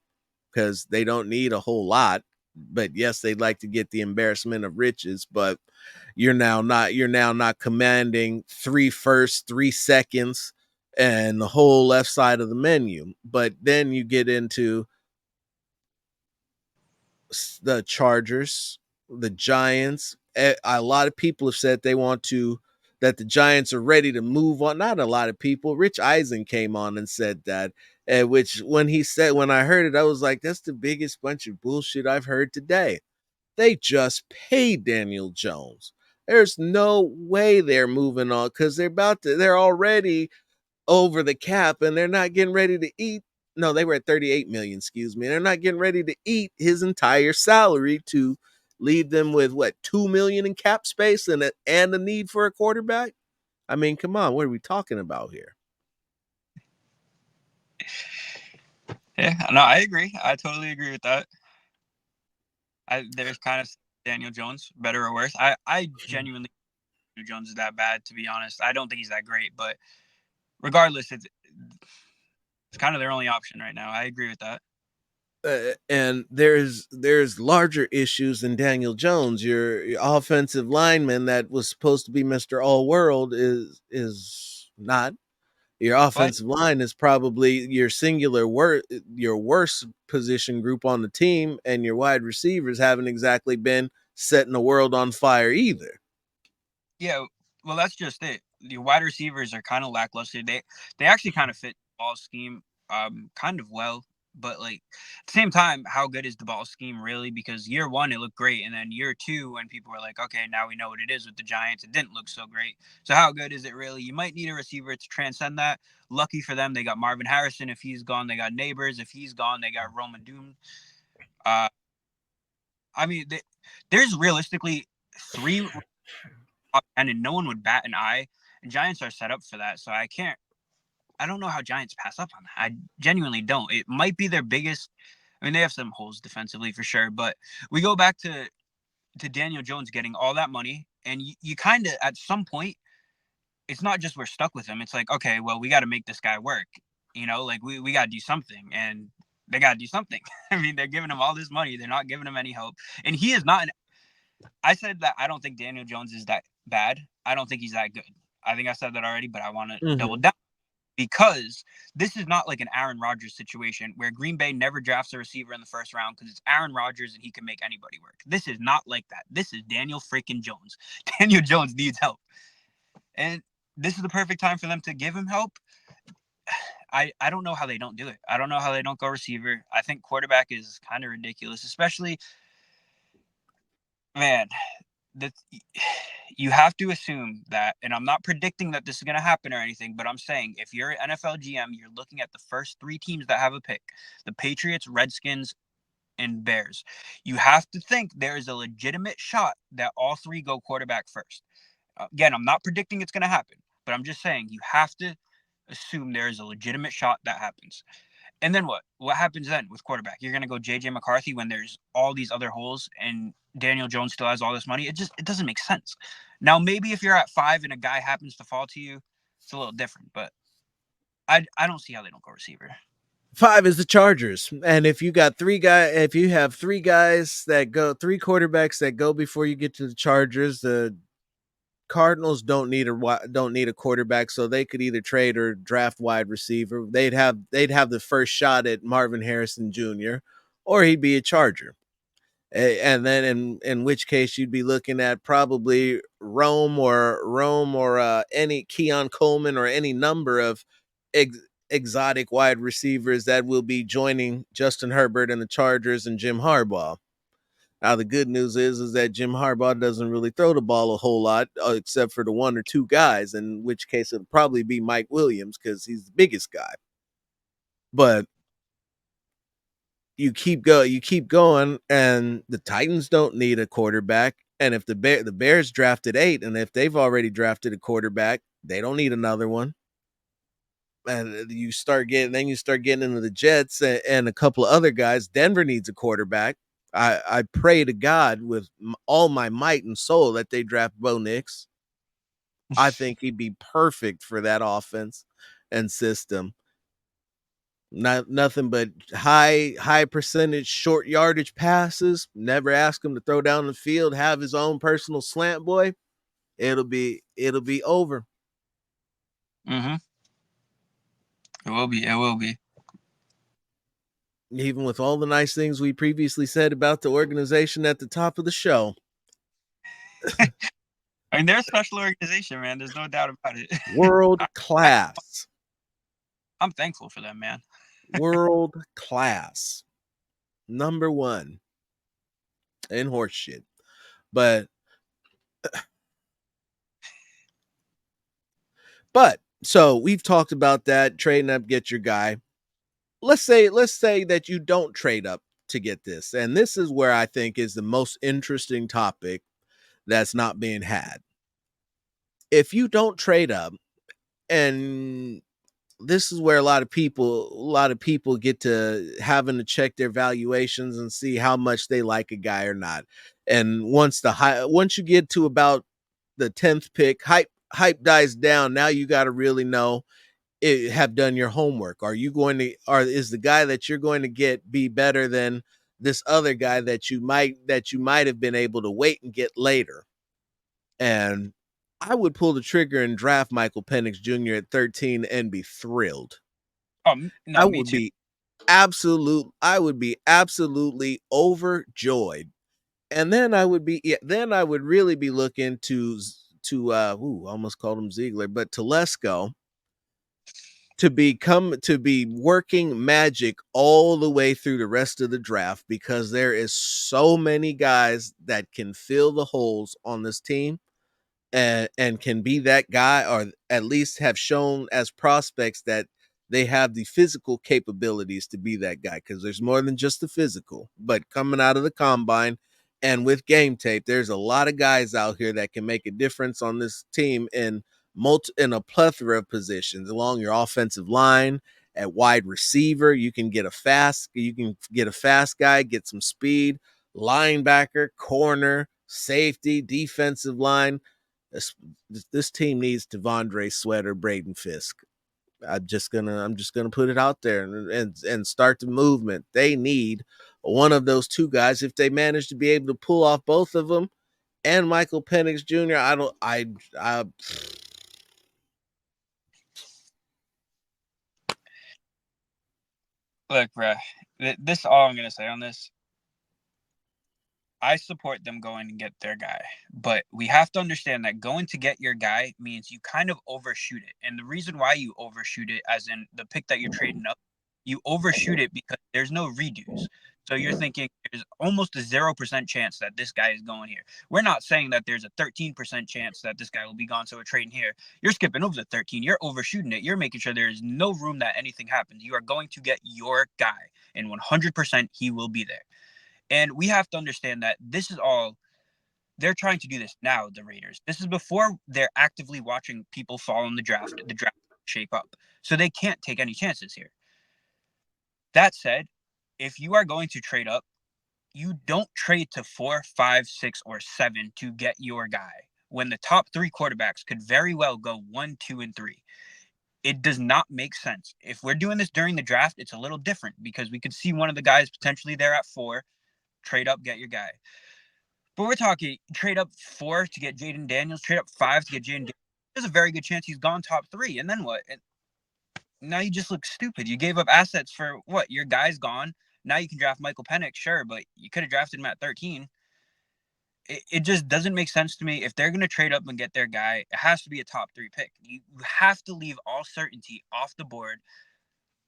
because they don't need a whole lot. But yes, they'd like to get the embarrassment of riches, but you're now not commanding 3 firsts, 3 seconds, and the whole left side of the menu. But then you get into the Chargers, the Giants. A lot of people have said that the Giants are ready to move on. Not a lot of people. Rich Eisen came on and said that, which when I heard it, I was like, that's the biggest bunch of bullshit I've heard today. They just paid Daniel Jones. There's no way they're moving on because they're already over the cap and they're not getting ready to eat. No, they were at 38 million, excuse me. They're not getting ready to eat his entire salary to leave them with what, 2 million in cap space and a need for a quarterback. I mean, come on, what are we talking about here? Yeah, no, I agree. I totally agree with that. There's kind of Daniel Jones, better or worse. I genuinely think Daniel Jones is that bad, to be honest. I don't think he's that great, but regardless, it's kind of their only option right now. I agree with that. And there's larger issues than Daniel Jones. Your offensive lineman that was supposed to be Mr. All World is not. Your But offensive line is probably your worst position group on the team, and your wide receivers haven't exactly been setting the world on fire either. yeah, well, that's just it. The wide receivers are kind of lackluster. They actually kind of fit the ball scheme kind of well, but like at the same time, how good is the ball scheme really? Because year one it looked great, and then year two, when people were like, okay, now we know what it is with the Giants, it didn't look so great. So how good is it really? You might need a receiver to transcend that. Lucky for them, they got Marvin Harrison. If he's gone, they got Neighbors. If he's gone, they got Roman Doom. Uh, I mean, there's realistically three top 10 and no one would bat an eye. And Giants are set up for that. So I don't know how Giants pass up on that. I genuinely don't. It might be their biggest. I mean, they have some holes defensively for sure, but we go back to Daniel Jones getting all that money, and you kind of at some point, it's not just we're stuck with him. It's like, okay, well, we got to make this guy work. Like we got to do something, and they got to do something. I mean, they're giving him all this money, they're not giving him any help, and he is not an I said that I don't think Daniel Jones is that bad. I don't think he's that good. I think I said that already, but I want to double Mm-hmm. down. because this is not like an Aaron Rodgers situation where Green Bay never drafts a receiver in the first round because it's Aaron Rodgers and he can make anybody work. This is not like that. This is Daniel freaking Jones. Daniel Jones needs help. And this is the perfect time for them to give him help. I don't know how they don't do it. I don't know how they don't go receiver. I think quarterback is kind of ridiculous, especially, man, that you have to assume that, and I'm not predicting that this is going to happen or anything, but I'm saying if you're an NFL GM, you're looking at the first three teams that have a pick, the Patriots, Redskins, and Bears. You have to think there is a legitimate shot that all three go quarterback first. Again, I'm not predicting it's going to happen, but I'm just saying you have to assume there is a legitimate shot that happens. And then what? What happens then with quarterback? You're gonna go JJ McCarthy when there's all these other holes and Daniel Jones still has all this money. It doesn't make sense. Now maybe if you're at 5 and a guy happens to fall to you, it's a little different. But I don't see how they don't go receiver. 5 is the Chargers. And if you have three guys that go, three quarterbacks that go before you get to the Chargers, the Cardinals don't need a quarterback, so they could either trade or draft wide receiver. They'd have the first shot at Marvin Harrison Jr. or he'd be a Charger. And then in which case you'd be looking at probably Rome or any Keon Coleman or any number of exotic wide receivers that will be joining Justin Herbert and the Chargers and Jim Harbaugh. Now the good news is that Jim Harbaugh doesn't really throw the ball a whole lot, except for the one or two guys, in which case it'll probably be Mike Williams because he's the biggest guy. But you keep going, and the Titans don't need a quarterback. And if the Bears drafted 8, and if they've already drafted a quarterback, they don't need another one. And you start getting into the Jets and a couple of other guys. Denver needs a quarterback. I pray to God with all my might and soul that they draft Bo Nix. I think he'd be perfect for that offense and system. Nothing but high percentage short yardage passes. Never ask him to throw down the field. Have his own personal slant boy. It'll be over. Mm-hmm. It will be. It will be. Even with all the nice things we previously said about the organization at the top of the show. I mean, they're a special organization, man. There's no doubt about it. World I, class. I'm thankful for them, man. World class. Number one in horseshit. But so we've talked about that. Trading up, get your guy. Let's say that you don't trade up to get this. And this is where I think is the most interesting topic that's not being had. If you don't trade up, and this is where a lot of people get to having to check their valuations and see how much they like a guy or not. And once you get to about the 10th pick, hype dies down. Now you got to really know have done your homework. Is the guy that you're going to get be better than this other guy that you might have been able to wait and get later? And I would pull the trigger and draft Michael Penix Jr. at 13 and be thrilled. Oh no, I me would too. be absolutely overjoyed. And then I would really be looking almost called him Ziegler, but to Lesko to be working magic all the way through the rest of the draft, because there is so many guys that can fill the holes on this team and can be that guy, or at least have shown as prospects that they have the physical capabilities to be that guy, because there's more than just the physical. But coming out of the combine and with game tape, there's a lot of guys out here that can make a difference on this team in a plethora of positions along your offensive line. At wide receiver, you can get a fast guy, get some speed, linebacker, corner, safety, defensive line. This team needs Devondre Sweater, Braden Fisk. I'm just gonna put it out there and start the movement. They need one of those two guys. If they manage to be able to pull off both of them and Michael Penix Jr., I don't I Look, bruh, this is all I'm gonna say on this. I support them going and get their guy, but we have to understand that going to get your guy means you kind of overshoot it. And the reason why you overshoot it, as in the pick that you're trading up, you overshoot it because there's no redos. So you're thinking there's almost a 0% chance that this guy is going here. We're not saying that there's a 13% chance that this guy will be gone, so we're trading here. You're skipping over the 13. You're overshooting it. You're making sure there's no room that anything happens. You are going to get your guy, and 100% he will be there. And we have to understand that this is all they're trying to do this now, the Raiders. This is before they're actively watching people fall in the draft shape up. So they can't take any chances here. That said, if you are going to trade up, you don't trade to 4, 5, 6, or 7 to get your guy when the top three quarterbacks could very well go 1, 2, and 3. It does not make sense. If we're doing this during the draft, it's a little different because we could see one of the guys potentially there at 4, trade up, get your guy. But we're talking trade up 4 to get Jaden Daniels, trade up 5 to get Jaden Daniels. There's a very good chance he's gone top 3. And then what? And now you just look stupid. You gave up assets for what? Your guy's gone. Now you can draft Michael Penix, sure, but you could have drafted him at 13. It just doesn't make sense to me. If they're going to trade up and get their guy, it has to be a top 3 pick. You have to leave all certainty off the board,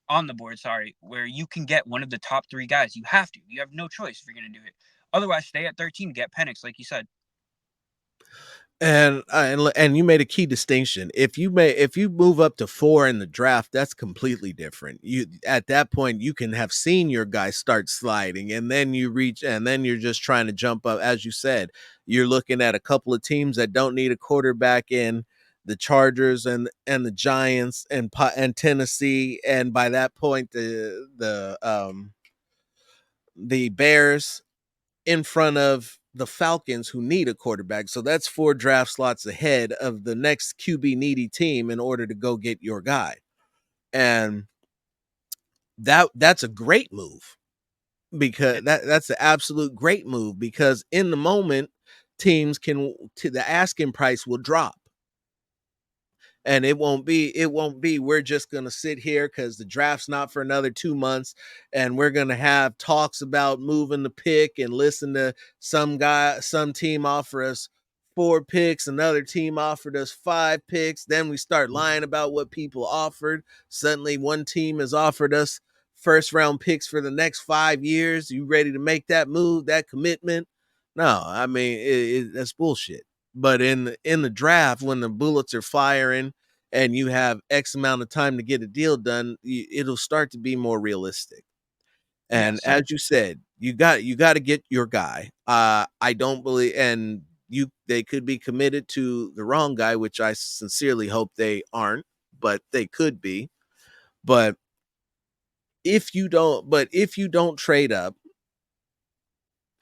on the board, sorry, where you can get one of the top 3 guys. You have to. You have no choice if you're going to do it. Otherwise, stay at 13, get Penix, like you said. And you made a key distinction. If you move up to 4 in the draft, that's completely different. You at that point you can have seen your guy start sliding, and then you reach, and then you're just trying to jump up. As you said, you're looking at a couple of teams that don't need a quarterback in the Chargers and the Giants and Tennessee, and by that point the Bears in front of the Falcons, who need a quarterback. So that's 4 draft slots ahead of the next QB needy team in order to go get your guy. And that's a great move, because that's an absolute great move, because in the moment teams can the asking price will drop, and it won't be we're just going to sit here because the draft's not for another 2 months, and we're going to have talks about moving the pick and listen to some team offer us 4 picks, another team offered us 5 picks, then we start lying about what people offered. Suddenly one team has offered us first round picks for the next 5 years. You ready to make that move, that commitment? No, I mean that's bullshit. But in the draft, when the bullets are firing and you have X amount of time to get a deal done, it'll start to be more realistic. Yeah, And sir. as you said, you got to get your guy. I don't believe, and they could be committed to the wrong guy, which I sincerely hope they aren't, but they could be. But if you don't trade up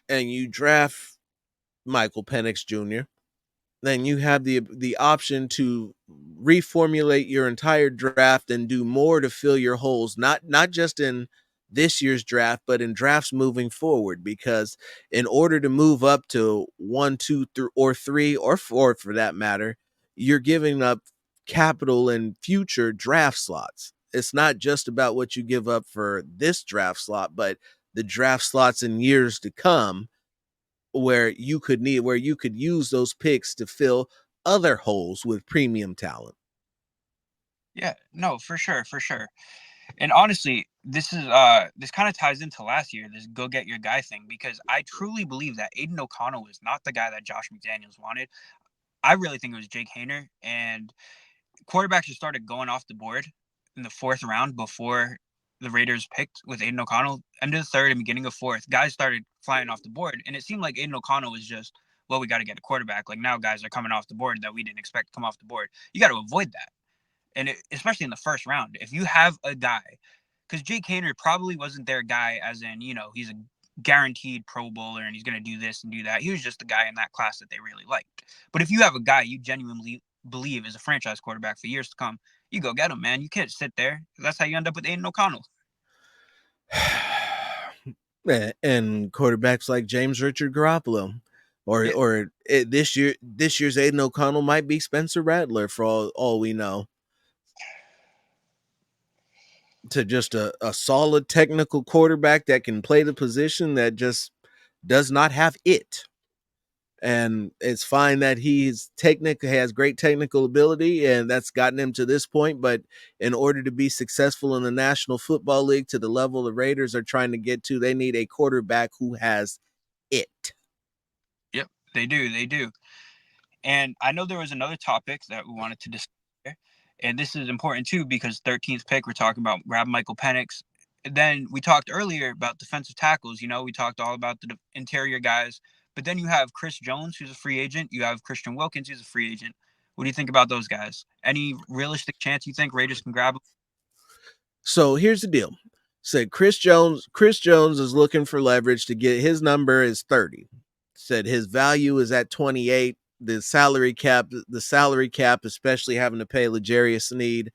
and you draft Michael Penix Jr., then you have the option to reformulate your entire draft and do more to fill your holes, not just in this year's draft, but in drafts moving forward. Because in order to move up to 1, 2, or 3 or 4, for that matter, you're giving up capital in future draft slots. It's not just about what you give up for this draft slot, but the draft slots in years to come, where you could use those picks to fill other holes with premium talent. Yeah, no, for sure, for sure. And honestly, this kind of ties into last year, this go get your guy thing, because I truly believe that Aiden O'Connell is not the guy that Josh McDaniels wanted. I really think it was Jake Hayner, and quarterbacks just started going off the board in the 4th round before the Raiders picked with Aiden O'Connell. End of the 3rd and beginning of 4th, guys started flying off the board, and it seemed like Aiden O'Connell was just, well, we got to get a quarterback. Like now, guys are coming off the board that we didn't expect to come off the board. You got to avoid that, and especially in the 1st round, if you have a guy, because Jake Haener probably wasn't their guy, as in he's a guaranteed Pro Bowler and he's going to do this and do that. He was just the guy in that class that they really liked. But if you have a guy you genuinely believe is a franchise quarterback for years to come, you go get him, man. You can't sit there. That's how you end up with Aiden O'Connell. And quarterbacks like James Richard Garoppolo, or Yeah, this year's Aiden O'Connell might be Spencer Rattler, for all we know. to just a solid technical quarterback that can play the position that just does not have it. And it's fine that he's technical, has great technical ability, and that's gotten him to this point. But in order to be successful in the National Football League to the level the Raiders are trying to get to, they need a quarterback who has it. Yep, they do. They do. And I know there was another topic that we wanted to discuss here, and this is important too because 13th pick, we're talking about grab Michael Penix. Then we talked earlier about defensive tackles. We talked all about the interior guys, but then you have Chris Jones, who's a free agent. You have Christian Wilkins, who's a free agent. What do you think about those guys? Any realistic chance you think Raiders can grab them? So here's the deal. Said Chris Jones is looking for leverage to get his number is 30. Said his value is at 28. The salary cap, especially having to pay L'Jarius Sneed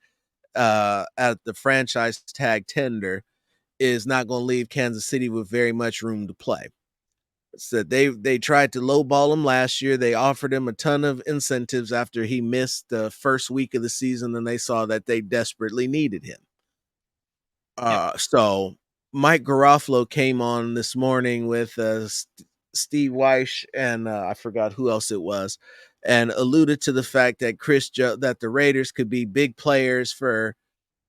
at the franchise tag tender, is not going to leave Kansas City with very much room to play. Said they tried to lowball him last year. They offered him a ton of incentives after he missed the first week of the season, and they saw that they desperately needed him. Yep. So Mike Garofalo came on this morning with Steve Weish and I forgot who else it was, and alluded to the fact that that the Raiders could be big players for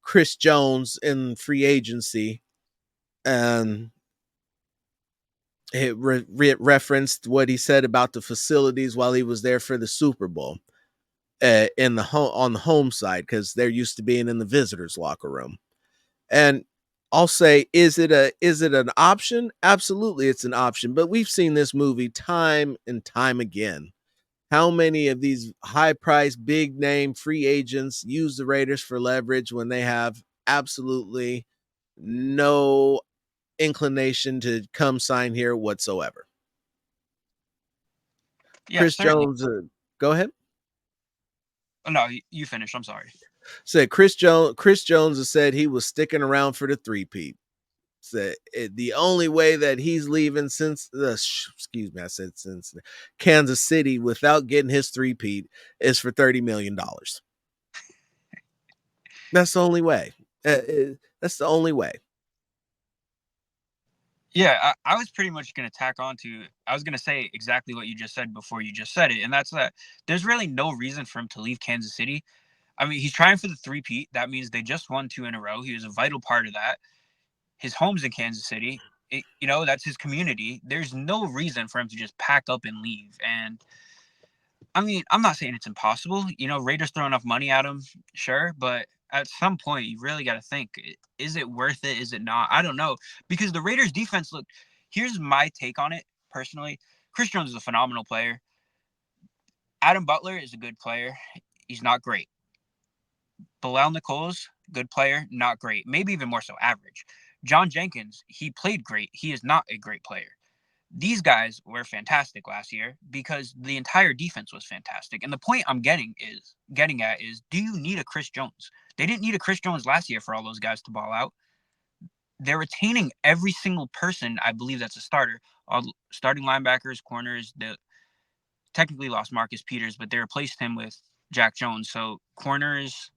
Chris Jones in free agency, and it referenced what he said about the facilities while he was there for the Super Bowl in the on the home side, because they're used to being in the visitors locker room. And I'll say, is it an option? Absolutely, it's an option. But we've seen this movie time and time again. How many of these high priced, big name free agents use the Raiders for leverage when they have absolutely no inclination to come sign here whatsoever? Yeah, Chris certainly. Jones, go ahead. Oh, no, you finish. I'm sorry. Said Chris Jones has said he was sticking around for the three-peat. Said the only way that he's leaving since excuse me, I said since Kansas City without getting his three-peat is for $30 million. That's the only way. That's the only way. Yeah, I was pretty much going to tack on to, I was going to say exactly what you just said before you just said it. And that's that there's really no reason for him to leave Kansas City. I mean, he's trying for the three-peat. That means they just won 2 in a row. He was a vital part of that. His home's in Kansas City. That's his community. There's no reason for him to just pack up and leave. And I mean, I'm not saying it's impossible. Raiders throw enough money at him, sure, but at some point you really got to think: is it worth it? Is it not? I don't know, because the Raiders' defense look. Here's my take on it personally. Chris Jones is a phenomenal player. Adam Butler is a good player. He's not great. Bilal Nichols, good player, not great. Maybe even more so, average. John Jenkins, he played great. He is not a great player. These guys were fantastic last year because the entire defense was fantastic. And the point I'm getting at is, do you need a Chris Jones? They didn't need a Chris Jones last year for all those guys to ball out. They're retaining every single person, I believe, that's a starter. All starting linebackers, corners. They technically lost Marcus Peters, but they replaced him with Jack Jones. So corners,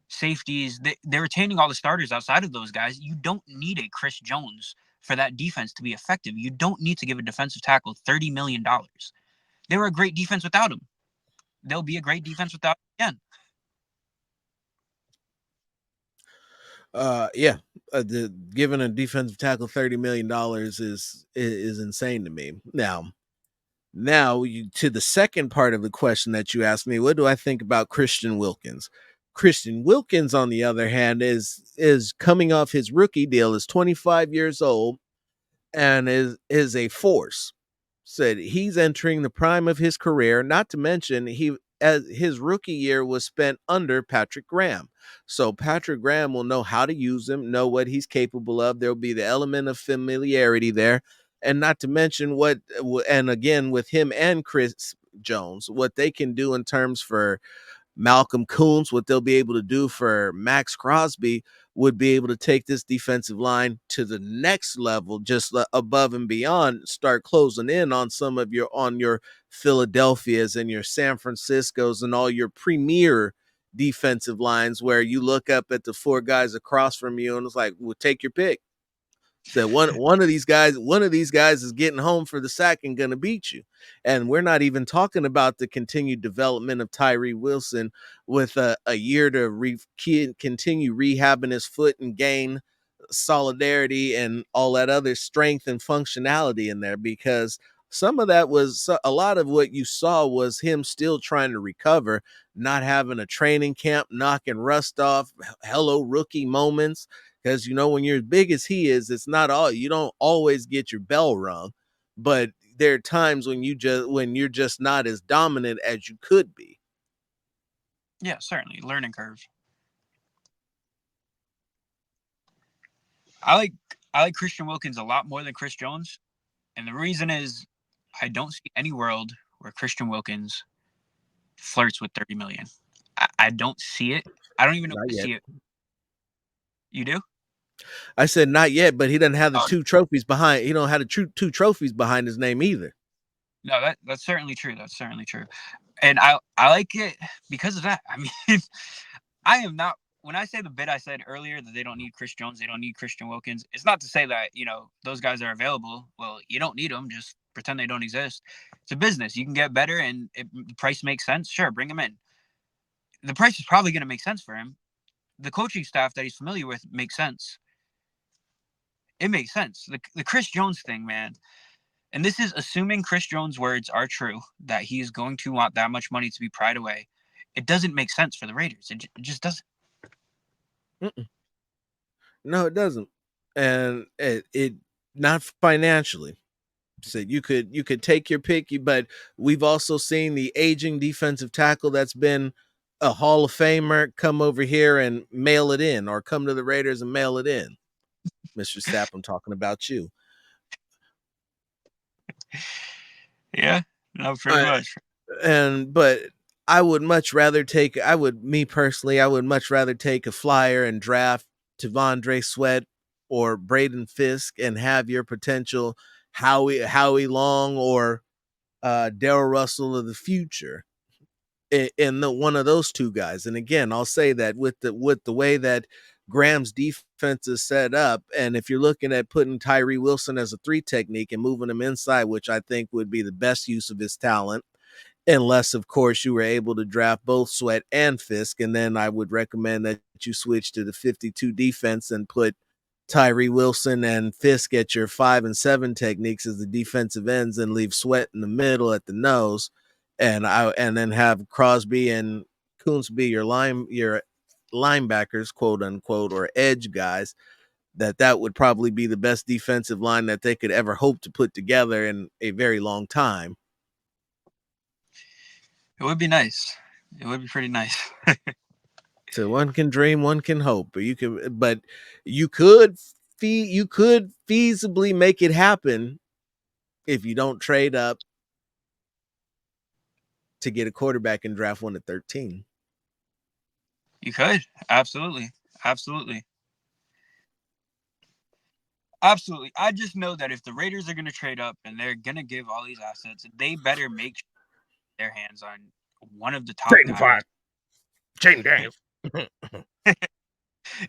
safeties, they're retaining all the starters outside of those guys. You don't need a Chris Jones for that defense to be effective. You don't need to give a defensive tackle $30 million. They were a great defense without him. They'll be a great defense without him again. Yeah, giving a defensive tackle $30 million is insane to me. Now to the second part of the question that you asked me, what do I think about Christian Wilkins? Christian Wilkins, on the other hand, is coming off his rookie deal, is 25 years old, and is a force. Said he's entering the prime of his career. Not to mention as his rookie year was spent under Patrick Graham. So Patrick Graham will know how to use him, know what he's capable of. There'll be the element of familiarity there. And not to mention and again, with him and Chris Jones, what they can do in terms for Malcolm Coons, what they'll be able to do for Max Crosby would be able to take this defensive line to the next level, just above and beyond, start closing in on some of your Philadelphias and your San Franciscos and all your premier defensive lines where you look up at the four guys across from you and it's like, well, take your pick. So one of these guys is getting home for the sack and gonna beat you. And we're not even talking about the continued development of Tyree Wilson with a year to continue rehabbing his foot and gain solidarity and all that other strength and functionality in there, because some of that was a lot of what you saw was him still trying to recover, not having a training camp, knocking rust off, hello rookie moments, because when you're as big as he is, it's not all, you don't always get your bell rung, but there are times when you're just not as dominant as you could be. Yeah, certainly. Learning curve. I like I like Christian Wilkins a lot more than Chris Jones. And the reason is I don't see any world where Christian Wilkins flirts with 30 million. I don't see it. I don't even know Not if I yet. see it. You do? I said not yet, but he doesn't have the Oh, two trophies behind. He don't have the two trophies behind his name either. no, that's certainly true. That's certainly true. And I like it because of that. I mean, I am not, when I say the bit I said earlier that they don't need Chris Jones, they don't need Christian Wilkins, it's not to say that, those guys are available. Well, you don't need them. Just pretend they don't exist. It's a business. You can get better, and if the price makes sense, sure, bring him in. The price is probably going to make sense for him. The coaching staff that he's familiar with makes sense. It makes sense. The Chris Jones thing, man. And this is assuming Chris Jones' words are true, that he is going to want that much money to be pried away. It doesn't make sense for the Raiders. It just doesn't. Mm-mm. No, it doesn't, and it not financially. So you could take your pick, but we've also seen the aging defensive tackle that's been a Hall of Famer come over here and mail it in, or come to the Raiders and mail it in. Mr. Sapp, I'm talking about you. Yeah, no, pretty I, much. but I would, me personally, I would much rather take a flyer and draft Tavondre Sweat or Braden Fisk and have your potential Howie Long or Daryl Russell of the future in the one of those two guys. And again, I'll say that with the way that Graham's defense is set up, and if you're looking at putting Tyree Wilson as a three technique and moving him inside, which I think would be the best use of his talent, unless of course you were able to draft both Sweat and Fisk, and then I would recommend that you switch to the 52 defense and put Tyree Wilson and Fisk at your 5 and 7 techniques as the defensive ends, and leave Sweat in the middle at the nose, and then have Crosby and Kuntz be your linebackers, quote unquote, or edge guys. That would probably be the best defensive line that they could ever hope to put together in a very long time. It would be nice. It would be pretty nice. So one can dream, one can hope, but you could you could feasibly make it happen if you don't trade up to get a quarterback in draft 1 at 13. You could. Absolutely. Absolutely. Absolutely. I just know that if the Raiders are going to trade up and they're going to give all these assets, they better make sure their hands on one of the top Trading guys. five. Trading Daniels.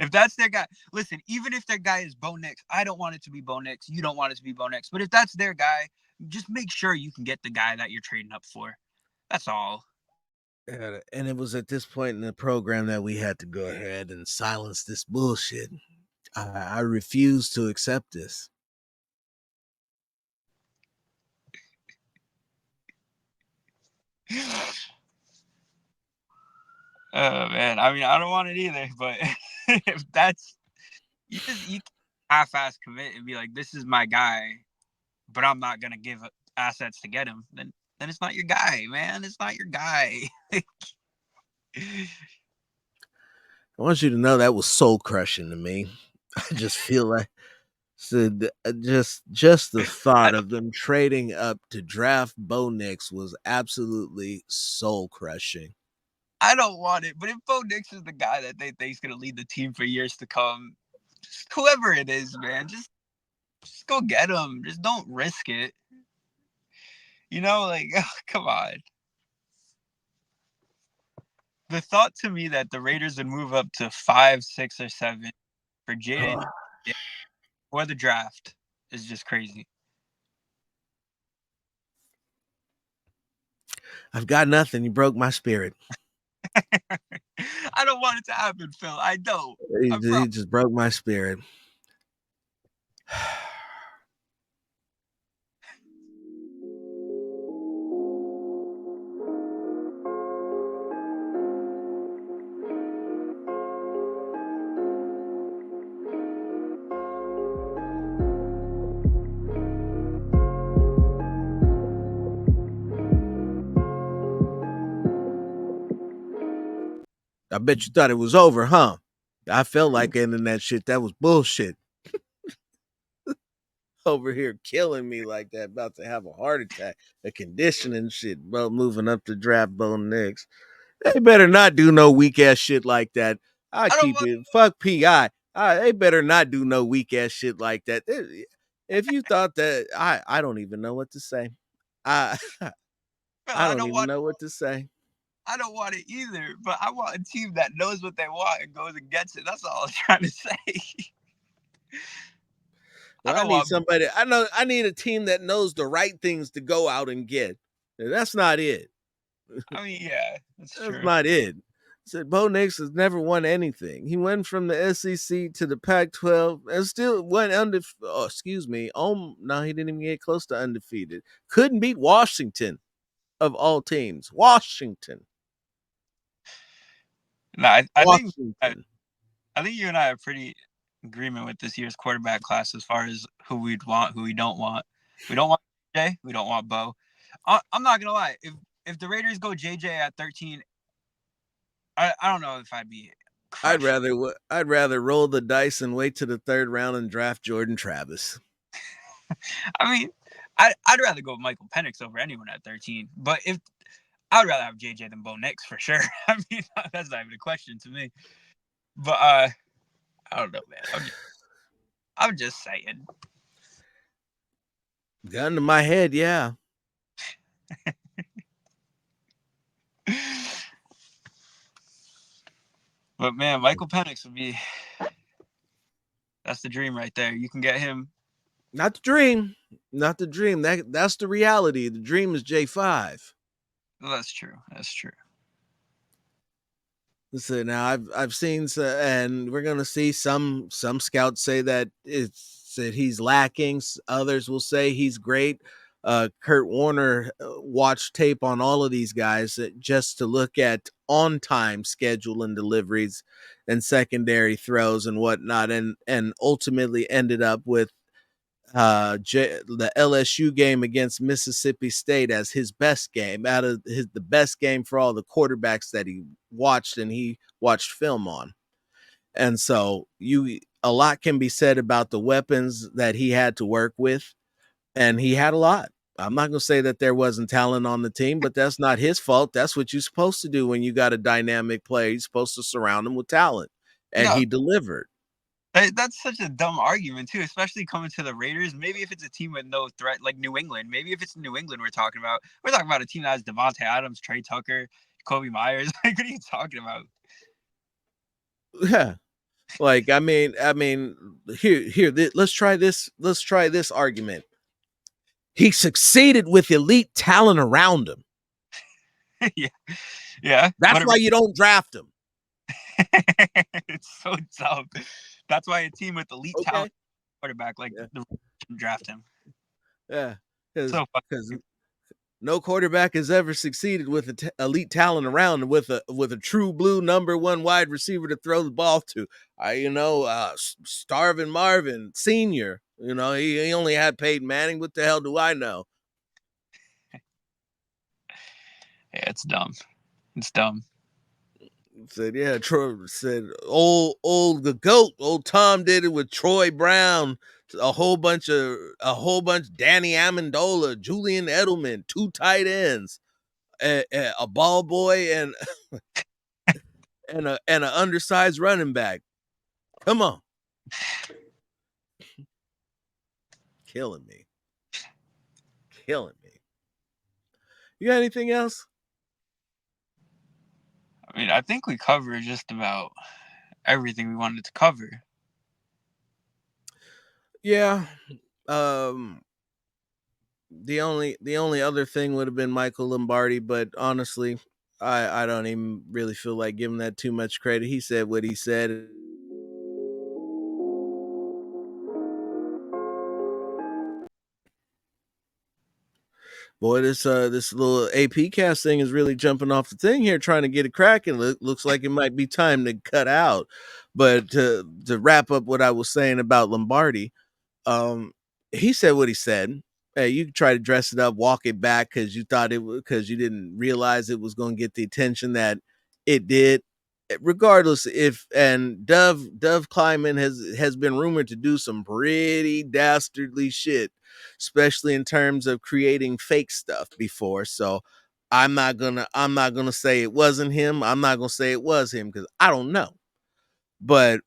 If that's their guy, listen, even if their guy is Bo Nix, I don't want it to be Bo Nix. You don't want it to be Bo Nix. But if that's their guy, just make sure you can get the guy that you're trading up for. That's all. And it was at this point in the program that we had to go ahead and silence this bullshit. I refuse to accept this. Oh man, I mean, I don't want it either. But if that's you half-ass commit and be like, this is my guy, but I'm not gonna give assets to get him, then it's not your guy, man. It's not your guy. I want you to know that was soul crushing to me. I just feel like just the I, thought of them trading up to draft Bo Nix was absolutely soul crushing. I don't want it. But if Bo Nix is the guy that they think is gonna lead the team for years to come, just whoever it is, man, just go get him. Just don't risk it. Like, oh, come on. the thought to me that the Raiders would move up to 5, 6, or 7 for Jaden or the draft is just crazy. I've got nothing. You broke my spirit. I don't want it to happen, Phil. I don't. He, I he just broke my spirit. I bet you thought it was over, huh? I felt like ending that shit. That was bullshit. Over here killing me like that, about to have a heart attack, a conditioning shit, bro. Moving up the draft, Bo Nix. They better not do no weak ass shit like that. I don't keep want. it. Fuck PI. They better not do no weak ass shit like that. If you thought that, I don't even know what to say. I Phil, I don't even know what to say. I don't want it either. But I want a team that knows what they want and goes and gets it. That's all I'm trying to say. I I don't need want. somebody. I know. I need a team that knows the right things to go out and get. That's not it. I mean, yeah, that's That's true. not it. Said Bo Nix has never won anything. He went from the SEC to the Pac-12 and still went oh, excuse me. No, he didn't even get close to undefeated. Couldn't beat Washington of all teams. Washington. No, Washington. I think you and I are pretty agreement with this year's quarterback class as far as who we'd want, who we don't want. We don't want JJ. We don't want Bo. I'm not gonna lie. If the Raiders go JJ at 13, I don't know if I'd be I'd crushed. rather I'd rather roll the dice and wait to the third round and draft Jordan Travis. I mean, I'd rather go Michael Penix over anyone at 13. But if I'd rather have JJ than Bo Nix for sure. I mean, that's not even a question to me. But I don't know, man. I'm just saying. Gun to my head, yeah. But man, Michael Penix would be that's the dream right there. You can get him. Not the dream. Not the dream. That's the reality. The dream is J5. Well, that's true. That's true. So now I've seen and we're gonna see some scouts say that it's that he's lacking. Others will say he's great. Kurt Warner watched tape on all of these guys just to look at on time schedule and deliveries and secondary throws and whatnot, and ultimately ended up with the LSU game against Mississippi State as his best game out of the best game for all the quarterbacks that he watched and he watched film on. And so a lot can be said about the weapons that he had to work with, and he had a lot. I'm not going to say that there wasn't talent on the team, but that's not his fault. That's what you're supposed to do when you got a dynamic player. You're supposed to surround him with talent, and No, he delivered. that's such a dumb argument too, especially coming to the Raiders. Maybe if it's a team with no threat like New England, maybe if it's New England we're talking about a team that has Devontae Adams, Trey Tucker, Kobe Myers. Like, what are you talking about? Yeah. Like I mean, here. Let's try this. Let's try this argument. He succeeded with elite talent around him. Yeah, yeah. That's why you don't draft him. It's so dumb. That's why a team with elite talent Okay. quarterback like Yeah. the draft him. Yeah. So Because no quarterback has ever succeeded with elite talent around and with a true blue number one wide receiver to throw the ball to. Starvin Marvin Senior. He only had Peyton Manning. What the hell do I know? yeah, it's dumb. It's dumb. Said, yeah, Troy said, old the goat, old Tom did it with Troy Brown, a whole bunch, Danny Amendola, Julian Edelman, two tight ends, a ball boy, and an undersized running back. Come on, killing me, killing me. You got anything else? I mean, I think we covered just about everything we wanted to cover. Yeah. Um the only other thing would have been Michael Lombardi, but honestly, I don't even really feel like giving that too much credit. He said what he said. Boy, this little AP cast thing is really jumping off the thing here, trying to get it cracking. Looks like it might be time to cut out. But to wrap up what I was saying about Lombardi, um, he said what he said. Hey, you try to dress it up, walk it back because you thought it was because you didn't realize it was going to get the attention that it did. Regardless, if and Dove Kleiman has been rumored to do some pretty dastardly shit, especially in terms of creating fake stuff before. So I'm not gonna say it wasn't him. I'm not gonna say it was him because I don't know. But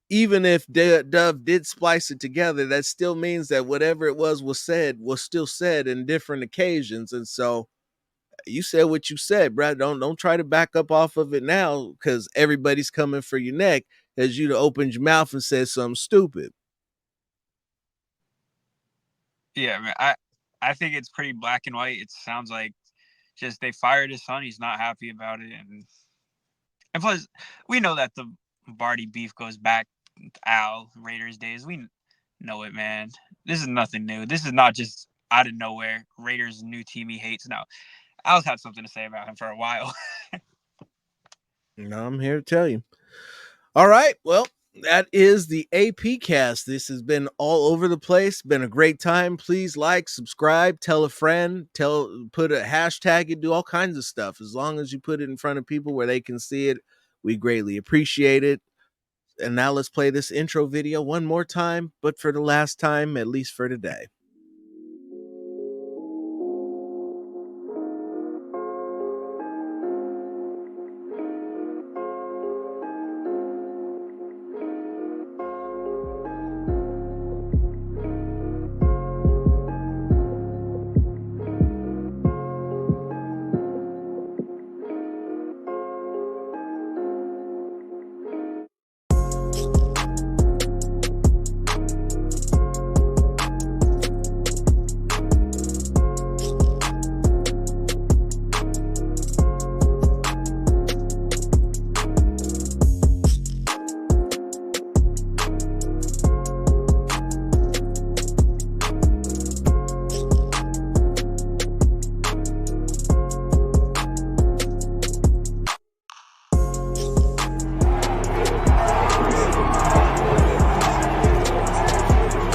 even if Dove did splice it together, that still means that whatever it was said was still said in different occasions. And so you said what you said, bro. Don't try to back up off of it now because everybody's coming for your neck as you opened your mouth and said something stupid. Yeah, man. I think it's pretty black and white. It sounds like just they fired his son. He's not happy about it, and plus we know that the Barty beef goes back to Al Raiders days. We know it, man. This is nothing new. This is not just out of nowhere. Raiders new team he hates now. Al's had something to say about him for a while. No, I'm here to tell you. All right. Well, that is the AP cast. This has been all over the place. Been a great time. Please like, subscribe, tell a friend, put a hashtag and do all kinds of stuff. As long as you put it in front of people where they can see it, we greatly appreciate it. And now let's play this intro video one more time, but for the last time, at least for today.